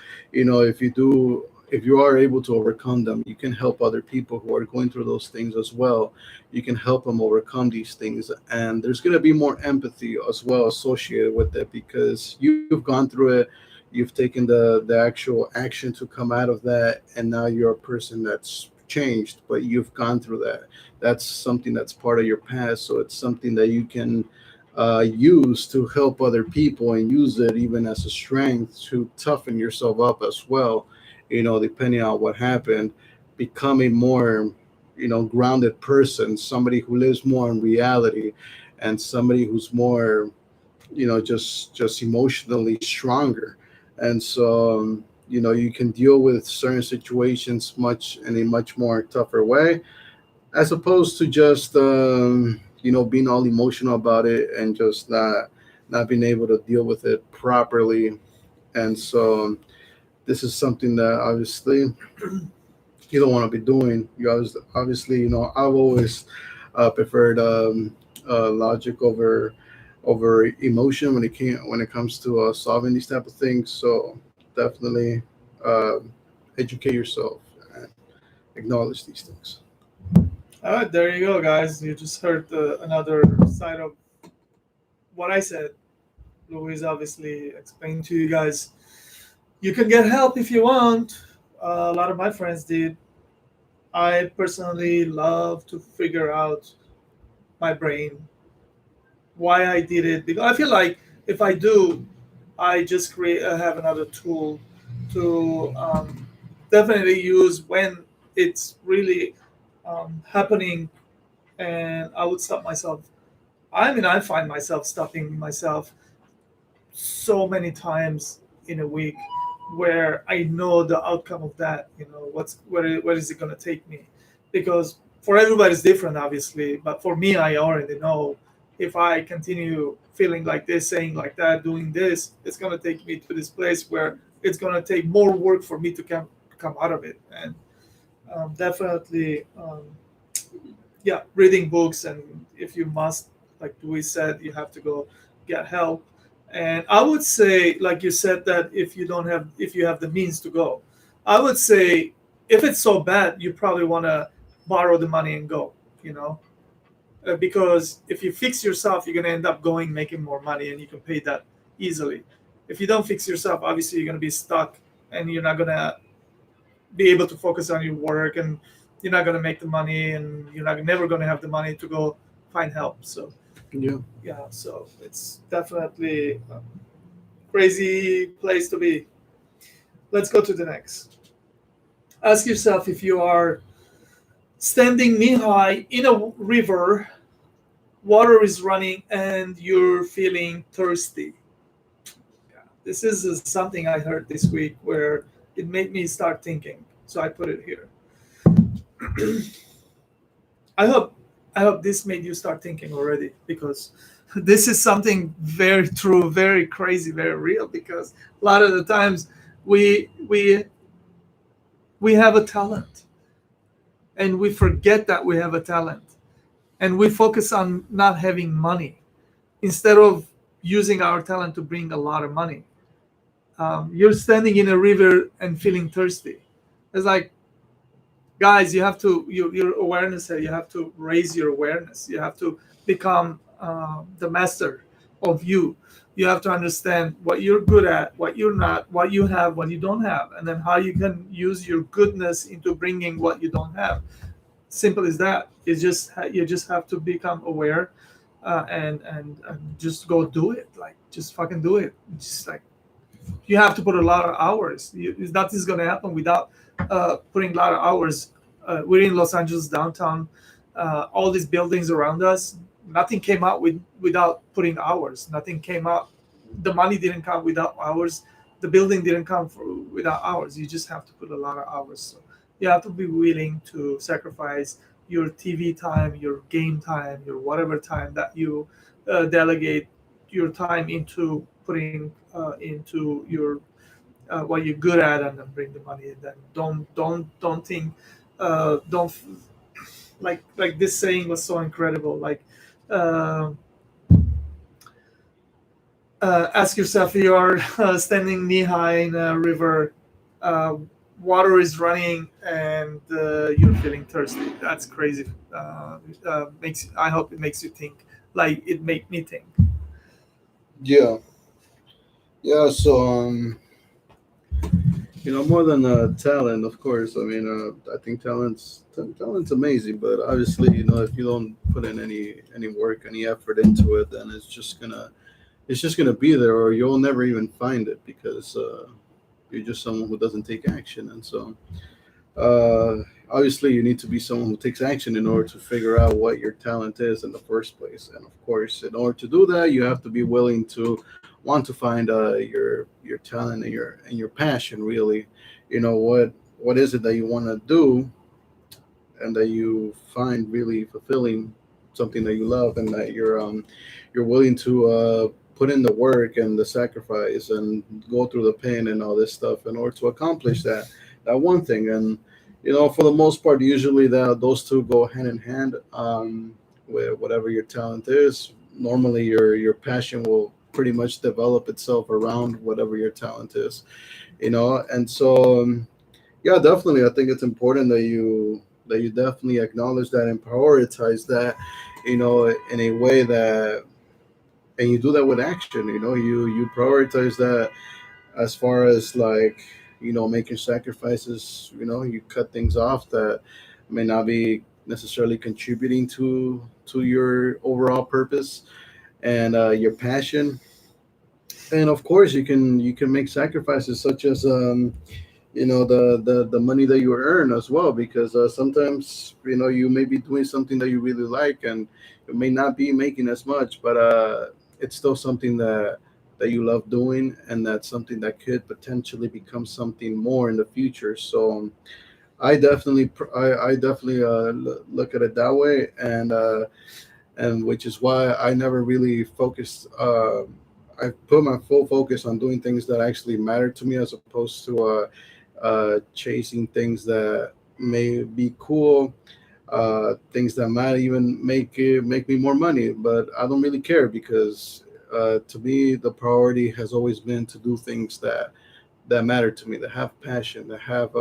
[SPEAKER 2] If you are able to overcome them, you can help other people who are going through those things as well. You can help them overcome these things, and there's going to be more empathy as well associated with it, because you've gone through it. You've taken the actual action to come out of that, and now you're a person that's changed, but you've gone through that. That's something that's part of your past, so it's something that you can use to help other people, and use it even as a strength to toughen yourself up as well. Depending on what happened, become a more, grounded person, somebody who lives more in reality, and somebody who's more, just emotionally stronger. And so, you can deal with certain situations much in a much more tougher way, as opposed to just, being all emotional about it, and just not being able to deal with it properly. And so, this is something that obviously you don't want to be doing. Obviously, I've always preferred, logic over emotion when it comes to solving these type of things. So definitely, um educate yourself and acknowledge these things.
[SPEAKER 1] All right, there you go, guys. You just heard another side of what I said. Louise obviously explained to you guys. You can get help if you want. A lot of my friends did. I personally love to figure out my brain, why I did it, because I feel like if I do, I just create have another tool to definitely use when it's really happening, and I would stop myself. I mean, I find myself stopping myself so many times in a week, where I know the outcome of that. Where is it going to take me? Because For everybody, it's different, obviously. But for me, I already know if I continue feeling like this, saying like that, doing this, it's gonna take me to this place where it's gonna take more work for me to come out of it. And definitely, yeah, reading books, and if you must, like we said, you have to go get help. And I would say, like you said, that if you have the means to go, I would say if it's so bad, you probably want to borrow the money and go, you know, because if you fix yourself, you're going to end up going making more money, and you can pay that easily. If you don't fix yourself, obviously you're going to be stuck, and you're not going to be able to focus on your work, and you're not going to make the money, and you're not never going to have the money to go find help. So
[SPEAKER 2] Yeah.
[SPEAKER 1] yeah, so it's definitely a crazy place to be. Let's go to the next. Ask yourself if you are standing knee high in a river, water is running, and you're feeling thirsty. Yeah. This is something I heard this week where it made me start thinking. So I put it here. I hope I hope this made you start thinking already, because this is something very true, very crazy, very real. Because a lot of the times we we we have a talent, and we forget that we have a talent, and we focus on not having money instead of using our talent to bring a lot of money. You're standing in a river and feeling thirsty. It's like, guys, you have to your awareness here, you have to raise your awareness, you have to become the master of you. You have to understand what you're good at, what you're not, what you have, what you don't have, and then how you can use your goodness into bringing what you don't have. Simple as that. You just have to become aware, and just go do it. Like, just fucking do it. Just like, you have to put a lot of hours. Nothing's going to happen without putting a lot of hours. We're in Los Angeles downtown. All these buildings around us, nothing came out without putting hours. Nothing came out. The money didn't come without hours. The building didn't come without hours. You just have to put a lot of hours. So you have to be willing to sacrifice your TV time, your game time, your whatever time that you delegate your time into putting into your what you're good at, and then bring the money. And then don't think don't like this saying was so incredible. Like, uh, ask yourself, you are standing knee high in a river, uh, water is running, and you're feeling thirsty. That's crazy. Makes I hope it makes you think, like it made me think.
[SPEAKER 2] Yeah. Yeah. So more than talent, of course. I mean, I think talent's amazing, but obviously, if you don't put in any work, any effort into it, then it's just gonna be there, or you'll never even find it, because you're just someone who doesn't take action. And so, uh, obviously, you need to be someone who takes action in order to figure out what your talent is in the first place. And of course, in order to do that, you have to be willing to want to find your talent and your passion. Really, what is it that you want to do, and that you find really fulfilling, something that you love, and that you're willing to put in the work and the sacrifice and go through the pain and all this stuff in order to accomplish that one thing. And for the most part, usually that those two go hand in hand. With whatever your talent is, normally your passion will pretty much develop itself around whatever your talent is. And so, yeah, definitely, I think it's important that you definitely acknowledge that and prioritize that, in a way that, and you do that with action. You prioritize that, as far as, like, making sacrifices. You cut things off that may not be necessarily contributing to your overall purpose and your passion. And of course, you can make sacrifices, such as the money that you earn as well, because sometimes you may be doing something that you really like, and you may not be making as much, but it's still something that you love doing, and that's something that could potentially become something more in the future. So I definitely look at it that way, and which is why I never really focused. I put my full focus on doing things that actually matter to me, as opposed to chasing things that may be cool, things that might even make me more money. But I don't really care, because to me the priority has always been to do things that matter to me, that have passion, that have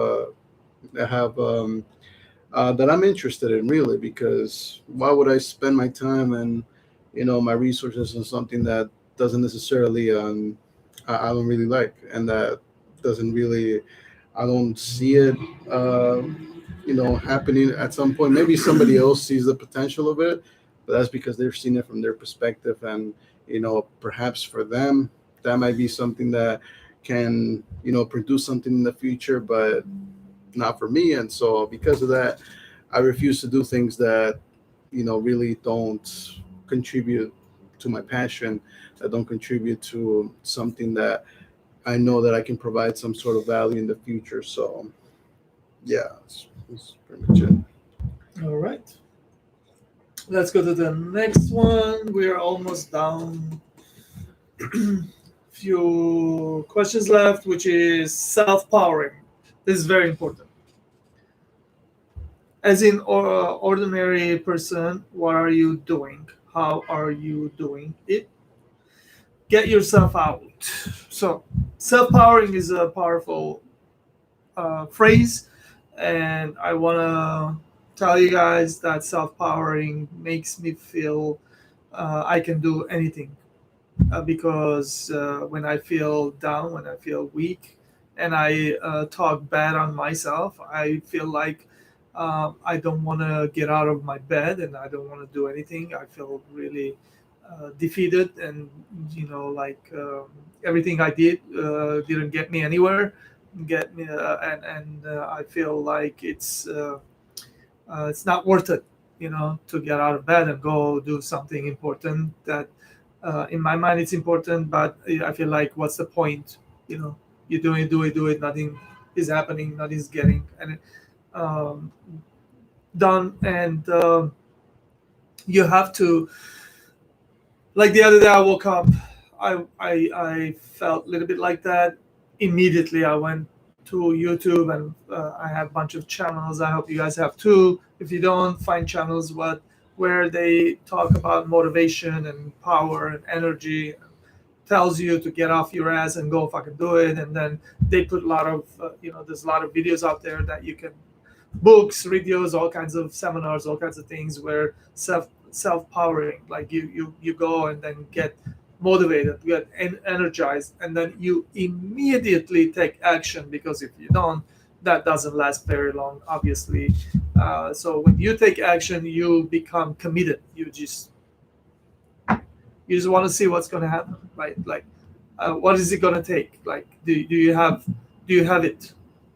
[SPEAKER 2] that I'm interested in, really. Because why would I spend my time and my resources on something that doesn't necessarily I don't really like, and that doesn't really I don't see it uh, happening at some point. Maybe somebody else sees the potential of it, but that's because they've seen it from their perspective, and perhaps for them that might be something that can produce something in the future, but not for me. And so because of that, I refuse to do things that really don't contribute to my passion, that don't contribute to something that I know that I can provide some sort of value in the future. So yeah, that's pretty much it.
[SPEAKER 1] All right. Let's go to the next one. We're almost down. Few questions left, which is self-powering. This is very important. As in ordinary person, what are you doing? How are you doing it? Get yourself out. So, self-powering is a powerful phrase, and I want to tell you guys that self-powering makes me feel I can do anything. Because when I feel down, when I feel weak, and I talk bad on myself, I feel like I don't want to get out of my bed and I don't want to do anything. I feel really defeated, and like everything I did didn't get me anywhere. Get me, and I feel like it's not worth it, to get out of bed and go do something important that in my mind it's important, but I feel like what's the point? You do it, nothing is happening, nothing's getting and um, done, and you have to, like the other day I woke up, I felt a little bit like that. Immediately I went to YouTube, and I have a bunch of channels. I hope you guys have too. If you don't, find channels where they talk about motivation and power and energy, tells you to get off your ass and go fucking do it. And then they put a lot of there's a lot of videos out there that you can, books, videos, all kinds of seminars, all kinds of things where self powering, like you go and then get motivated, get energized, and then you immediately take action, because if you don't, that doesn't last very long, obviously. So when you take action, you become committed. You just want to see what's going to happen, right? Like, what is it going to take? Like, do you have it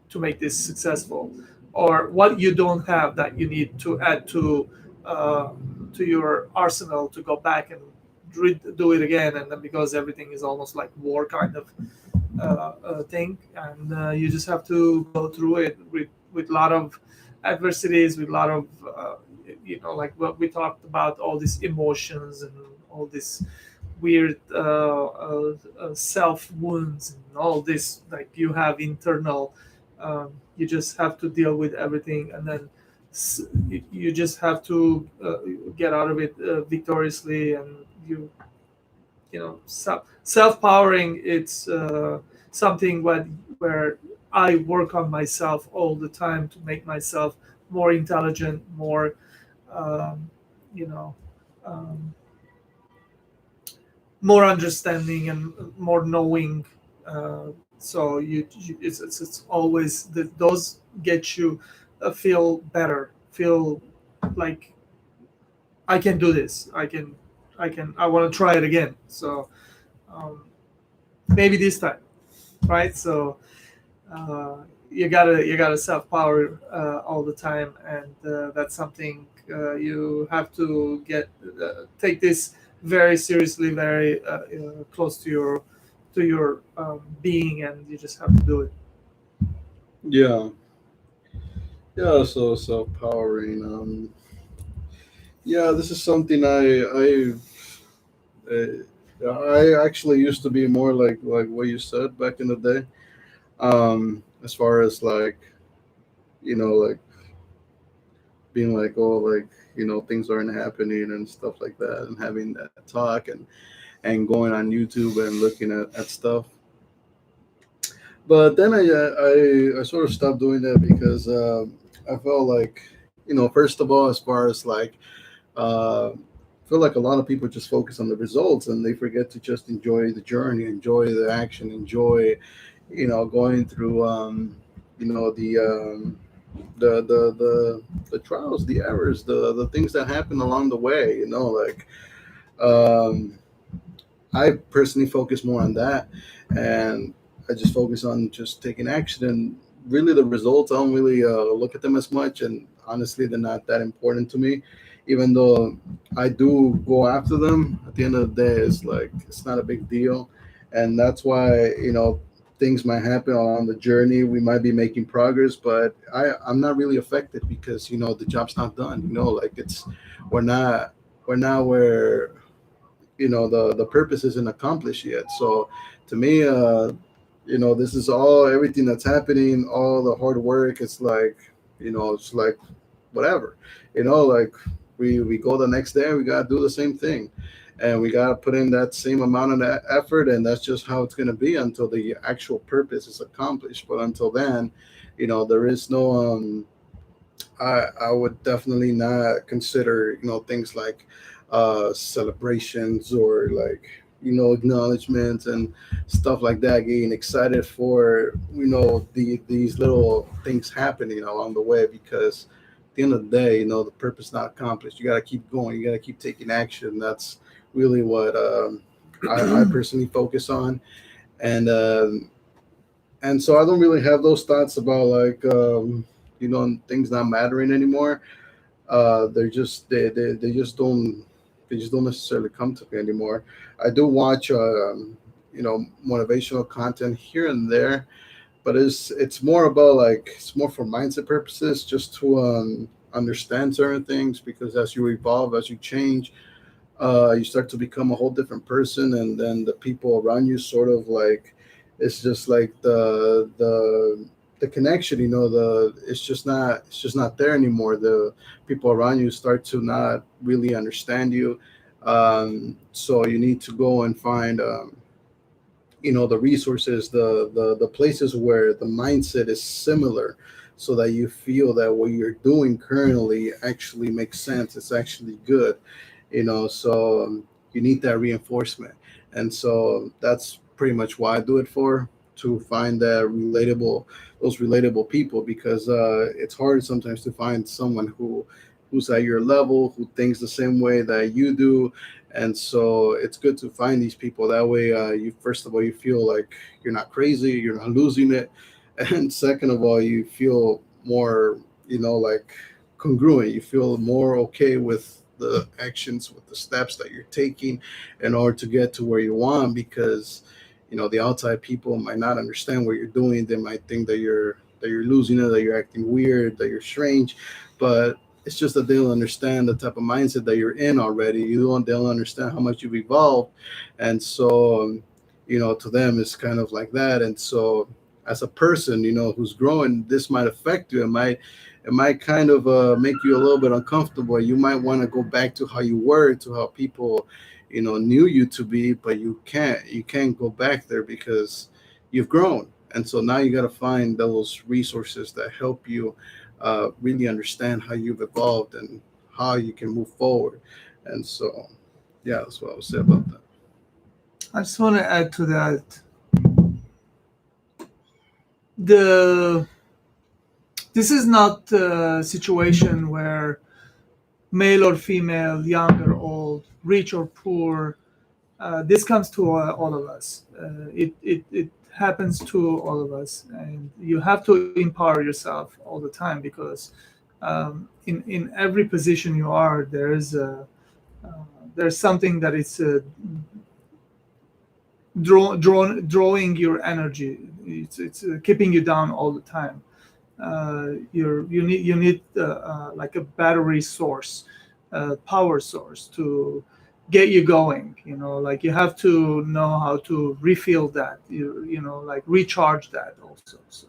[SPEAKER 1] to make this successful, or what you don't have that you need to add uh, to your arsenal to go back and do it again, and then because everything is almost like war kind of thing, and you just have to go through it with a lot of adversities, with a lot of like what we talked about, all these emotions and all this weird self wounds and all this, like you have internal. You just have to deal with everything, and then you just have to get out of it victoriously. And self powering, it's something where I work on myself all the time to make myself more intelligent, more um, you know um, more understanding and more knowing. So it's always those get you feel better, feel like I can do this, I want to try it again. So um, maybe this time, right? So uh, you gotta self power all the time, and that's something you have to take this very seriously, very close to your being, and you just have to do it.
[SPEAKER 2] Yeah, Yeah, so self-powering. Yeah, this is something I actually used to be more like what you said back in the day. As far as like like being like, oh, like things aren't happening and stuff like that, and having that talk and going on YouTube and looking at stuff. But then I sort of stopped doing that because I felt like first of all, as far as like I feel like a lot of people just focus on the results and they forget to just enjoy the journey, enjoy the action, enjoy going through the trials, the errors, the things that happen along the way. Like um, I personally focus more on that, and I just focus on just taking action. And really, the results I don't really look at them as much, and honestly, they're not that important to me. Even though I do go after them, at the end of the day, it's like it's not a big deal, and that's why things might happen along the journey. We might be making progress, but I'm not really affected because the job's not done. Like we're not we're not where the purpose isn't accomplished yet. So to me, this is all everything that's happening, all the hard work. It's like whatever. Like we go the next day, we gotta do the same thing, and we gotta put in that same amount of that effort, and that's just how it's gonna be until the actual purpose is accomplished. But until then, there is no I would definitely not consider things like celebrations or like acknowledgments and stuff like that. Getting excited for these little things happening along the way because at the end of the day, the purpose not accomplished. You got to keep going. You got to keep taking action. That's really what I personally focus on, and so I don't really have those thoughts about like things not mattering anymore. They just don't necessarily come to me anymore. I do watch motivational content here and there, but it's more about like it's more for mindset purposes, just to understand certain things because as you evolve, as you change, you start to become a whole different person, and then the people around you sort of like it's just like the connection, it's just not there anymore. The people around you start to not really understand you, so you need to go and find the resources, the places where the mindset is similar, so that you feel that what you're doing currently actually makes sense, it's actually good. So you need that reinforcement, and so that's pretty much why I do it for, to find those relatable people, because it's hard sometimes to find someone who's at your level, who thinks the same way that you do. And so it's good to find these people. That way, you first of all, you feel like you're not crazy, you're not losing it, and second of all, you feel more like congruent. You feel more okay with the actions, with the steps that you're taking in order to get to where you want, because the outside people might not understand what you're doing. They might think that you're losing it, that you're acting weird, that you're strange, but it's just that they don't understand the type of mindset that you're in already. They don't understand how much you've evolved, and so to them it's kind of like that. And so as a person who's growing, this might affect you. It might kind of make you a little bit uncomfortable. You might want to go back to how you were, to how people knew you to be, but you can't go back there because you've grown. And so now you got to find those resources that help you really understand how you've evolved and how you can move forward. And so yeah, that's what I would say about that.
[SPEAKER 1] I just want to add to that, the this is not a situation where male or female, young or old, rich or poor. This comes to all of us. It happens to all of us, and you have to empower yourself all the time, because in every position you are, there's something that is drawing your energy. It's keeping you down all the time. You need like a battery source, power source to get you going. Like you have to know how to refill that. Like recharge that also. So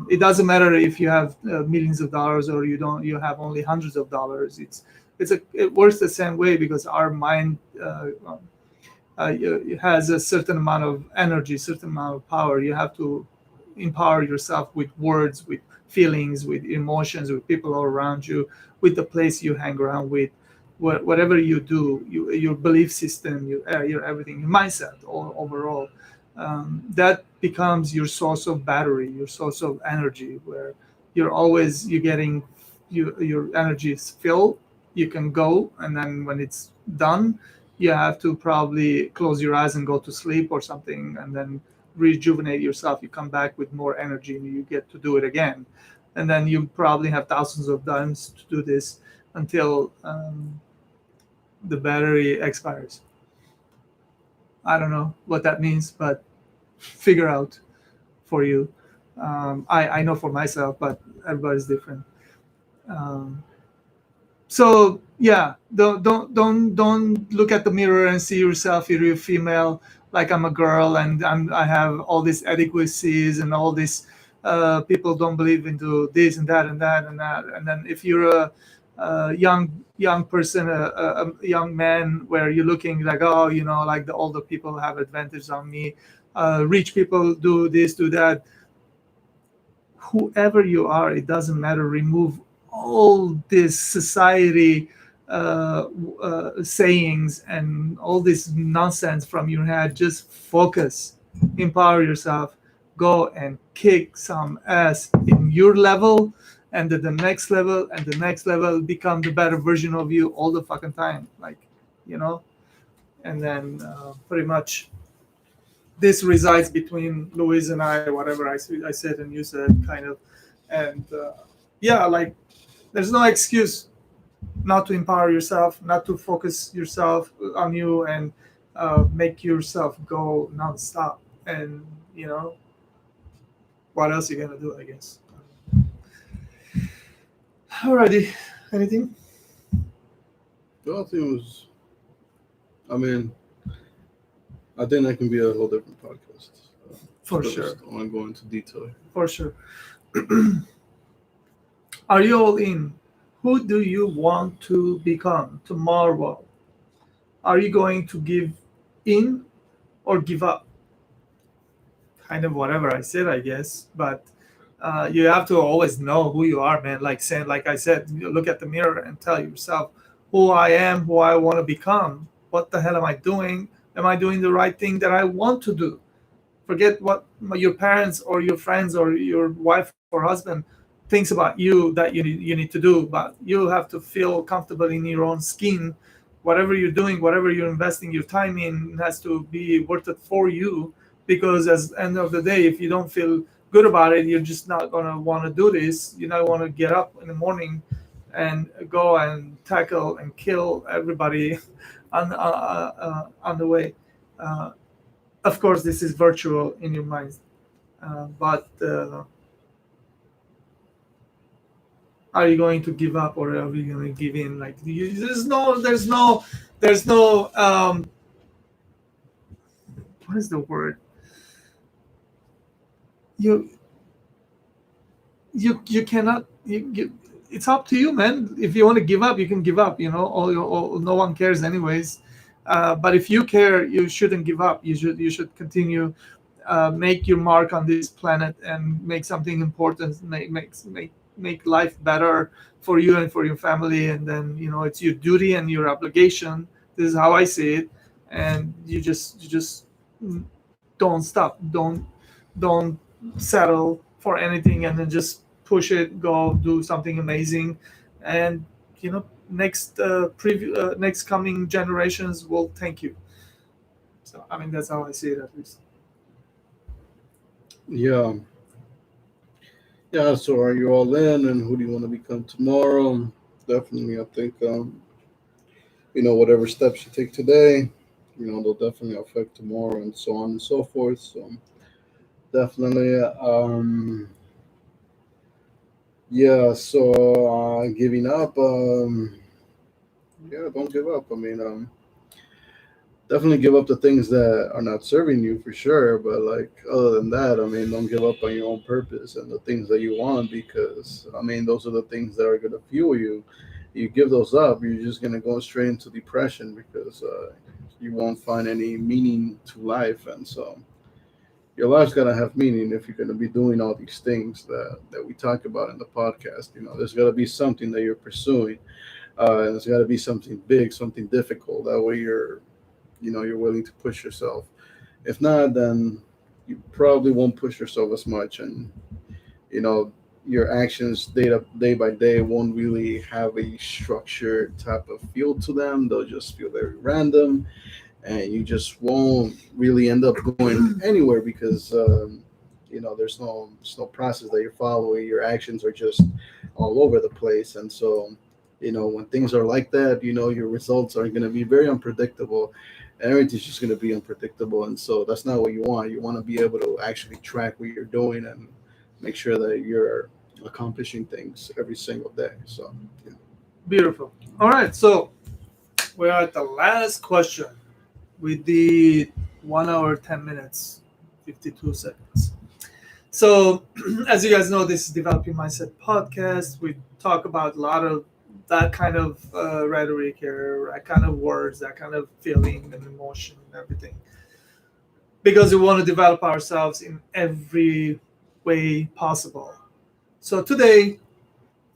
[SPEAKER 1] it doesn't matter if you have millions of dollars or you don't. You have only hundreds of dollars. It works the same way because our mind it has a certain amount of energy, certain amount of power. You have to empower yourself with words, with feelings, with emotions, with people all around you, with the place you hang around with, whatever you do, your belief system, your everything, your mindset, all overall. That becomes your source of battery, your source of energy, where you're getting your energy is filled. You can go, and then when it's done, you have to probably close your eyes and go to sleep or something, and then rejuvenate yourself. You come back with more energy and you get to do it again. And then you probably have thousands of times to do this until the battery expires. I don't know what that means, but figure out for you. I know for myself, but everybody's different. Um, so yeah, don't look at the mirror and see yourself, if you're female, like I'm a girl and I have all these inadequacies and all this. People don't believe into this and that and that and that. And then if you're a young person, a young man, where you're looking like, oh, like the older people have advantage on me, rich people do this, do that. Whoever you are, it doesn't matter. Remove all this society sayings and all this nonsense from your head. Just focus, empower yourself, go and kick some ass in your level, and then the next level and the next level. Become the better version of you all the fucking time, like, you know. And then pretty much this resides between Louise and I, whatever I said and you said, kind of. And yeah, like, there's no excuse not to empower yourself, not to focus yourself on you, and make yourself go nonstop. And what else you gonna do, I guess. Alrighty, anything?
[SPEAKER 2] The other thing was, I mean, I think that can be a whole different podcast.
[SPEAKER 1] For
[SPEAKER 2] But
[SPEAKER 1] sure,
[SPEAKER 2] just I want to go into detail.
[SPEAKER 1] for sure. Are you all in? Who do you want to become tomorrow? Are you going to give in or give up? Kind of whatever I said, I guess. But you have to always know who you are, man. Like I said, you look at the mirror and tell yourself who I am, who I want to become. What the hell am I doing? Am I doing the right thing that I want to do? Forget what your parents or your friends or your wife or husband thinks about you that you need to do. But you have to feel comfortable in your own skin. Whatever you're doing, whatever you're investing your time in, has to be worth it for you. Because at the end of the day, if you don't feel good about it, you're just not gonna want to do this. You're not want to get up in the morning and go and tackle and kill everybody on the way. Uh, of course, this is virtual in your mind, but are you going to give up or are you going to give in? Like, there's no what is the word? You you cannot. It's up to you, man. If you want to give up, you can give up. No one cares anyways. But if you care, you shouldn't give up. You should continue, make your mark on this planet and make something important. Make life better for you and for your family. And then it's your duty and your obligation. This is how I see it. And you just mm, don't stop. Don't settle for anything, and then just push it. Go do something amazing, and next coming generations will thank you. So I mean, that's how I see it, at least.
[SPEAKER 2] Yeah, yeah. So, are you all in, and who do you want to become tomorrow? Definitely, I think whatever steps you take today, they'll definitely affect tomorrow, and so on and so forth. So, definitely. Yeah, so giving up. Yeah, don't give up. I mean, definitely give up the things that are not serving you for sure. But like other than that, I mean, don't give up on your own purpose and the things that you want because I mean, those are the things that are gonna fuel you. You give those up, you're just gonna go straight into depression because you won't find any meaning to life, and so your life's gotta have meaning if you're gonna be doing all these things that we talk about in the podcast. You know, there's gotta be something that you're pursuing, and there's gotta be something big, something difficult. That way, you're willing to push yourself. If not, then you probably won't push yourself as much, and you know your actions day by day won't really have a structured type of feel to them. They'll just feel very random, and you just won't really end up going anywhere because there's no process that you're following. Your actions are just all over the place, and so when things are like that, your results are going to be very unpredictable. Everything's just going to be unpredictable, and so that's not what you want. You want to be able to actually track what you're doing and make sure that you're accomplishing things every single day. So yeah.
[SPEAKER 1] Beautiful. All right, so we're at the last question. We did 1 hour, 10 minutes, 52 seconds. So, as you guys know, this is Developing Mindset podcast. We talk about a lot of that kind of rhetoric here, that kind of words, that kind of feeling and emotion and everything, because we want to develop ourselves in every way possible. So today,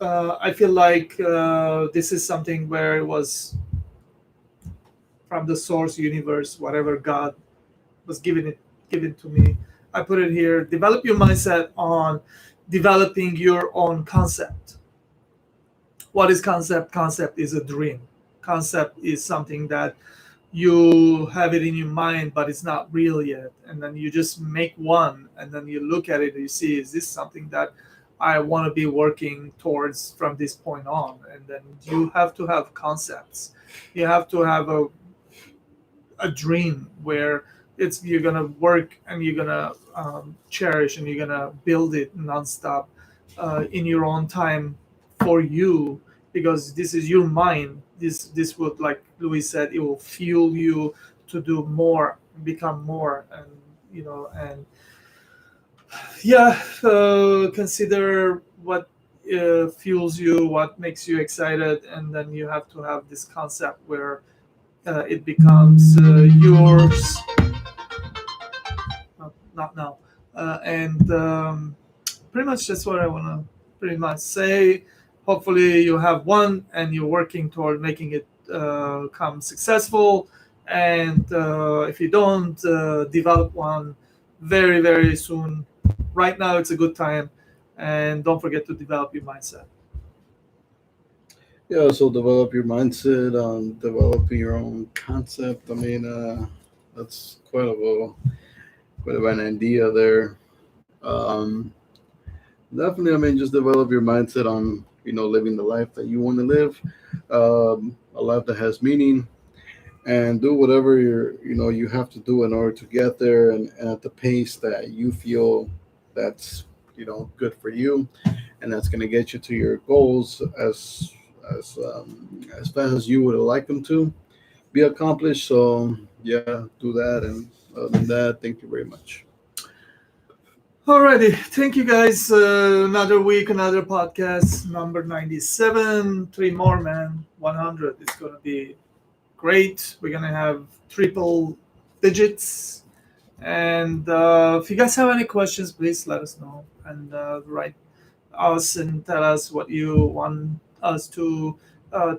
[SPEAKER 1] I feel like this is something where it was from the source universe, whatever God was given to me. I put it here. Develop your mindset on developing your own concept. What is concept? Concept is a dream. Concept is something that you have it in your mind, but it's not real yet. And then you just make one, and then you look at it and you see, is this something that I want to be working towards from this point on? And then you have to have concepts. You have to have a dream where it's you're gonna work and you're gonna cherish and you're gonna build it nonstop in your own time for you, because this is your mind. This would, like Louis said, it will fuel you to do more, become more, and and yeah, consider what fuels you, what makes you excited, and then you have to have this concept where it becomes yours. Not now. And pretty much that's what I want to pretty much say. Hopefully, you have one and you're working toward making it come successful. And if you don't, develop one very, very soon. Right now, it's a good time. And don't forget to develop your mindset.
[SPEAKER 2] Yeah, so develop your mindset on developing your own concept. I mean, that's quite of an idea there. Um, Definitely, I mean, just develop your mindset on living the life that you want to live, a life that has meaning, and do whatever you have to do in order to get there, and at the pace that you feel that's good for you, and that's going to get you to your goals as fast as you would like them to be accomplished. So yeah, do that, and other than that, thank you very much.
[SPEAKER 1] Alrighty, thank you guys. Another week, another podcast, number 97. Three more, man. 100. It's gonna be great. We're gonna have triple digits. And if you guys have any questions, please let us know and write us and tell us what you want us to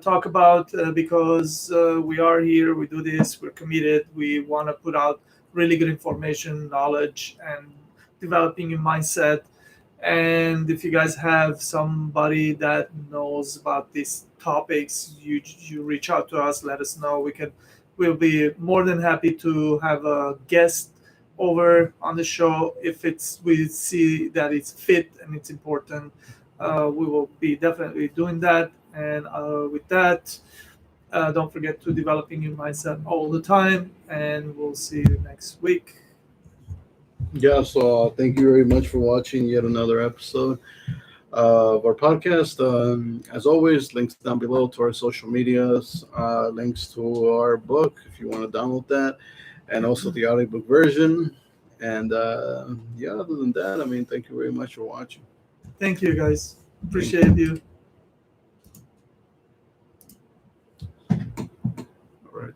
[SPEAKER 1] talk about, because we are here, we do this, we're committed, we want to put out really good information, knowledge, and developing your mindset. And if you guys have somebody that knows about these topics, you reach out to us, let us know. We'll be more than happy to have a guest over on the show if we see that it's fit and it's important. We will be definitely doing that. And with that, don't forget to developing your mindset all the time. And we'll see you next week.
[SPEAKER 2] Yeah, so thank you very much for watching yet another episode of our podcast. As always, links down below to our social medias, links to our book if you want to download that, and also the audiobook version. And yeah, other than that, I mean, thank you very much for watching.
[SPEAKER 1] Thank you, guys.
[SPEAKER 2] Thank
[SPEAKER 1] Appreciate you.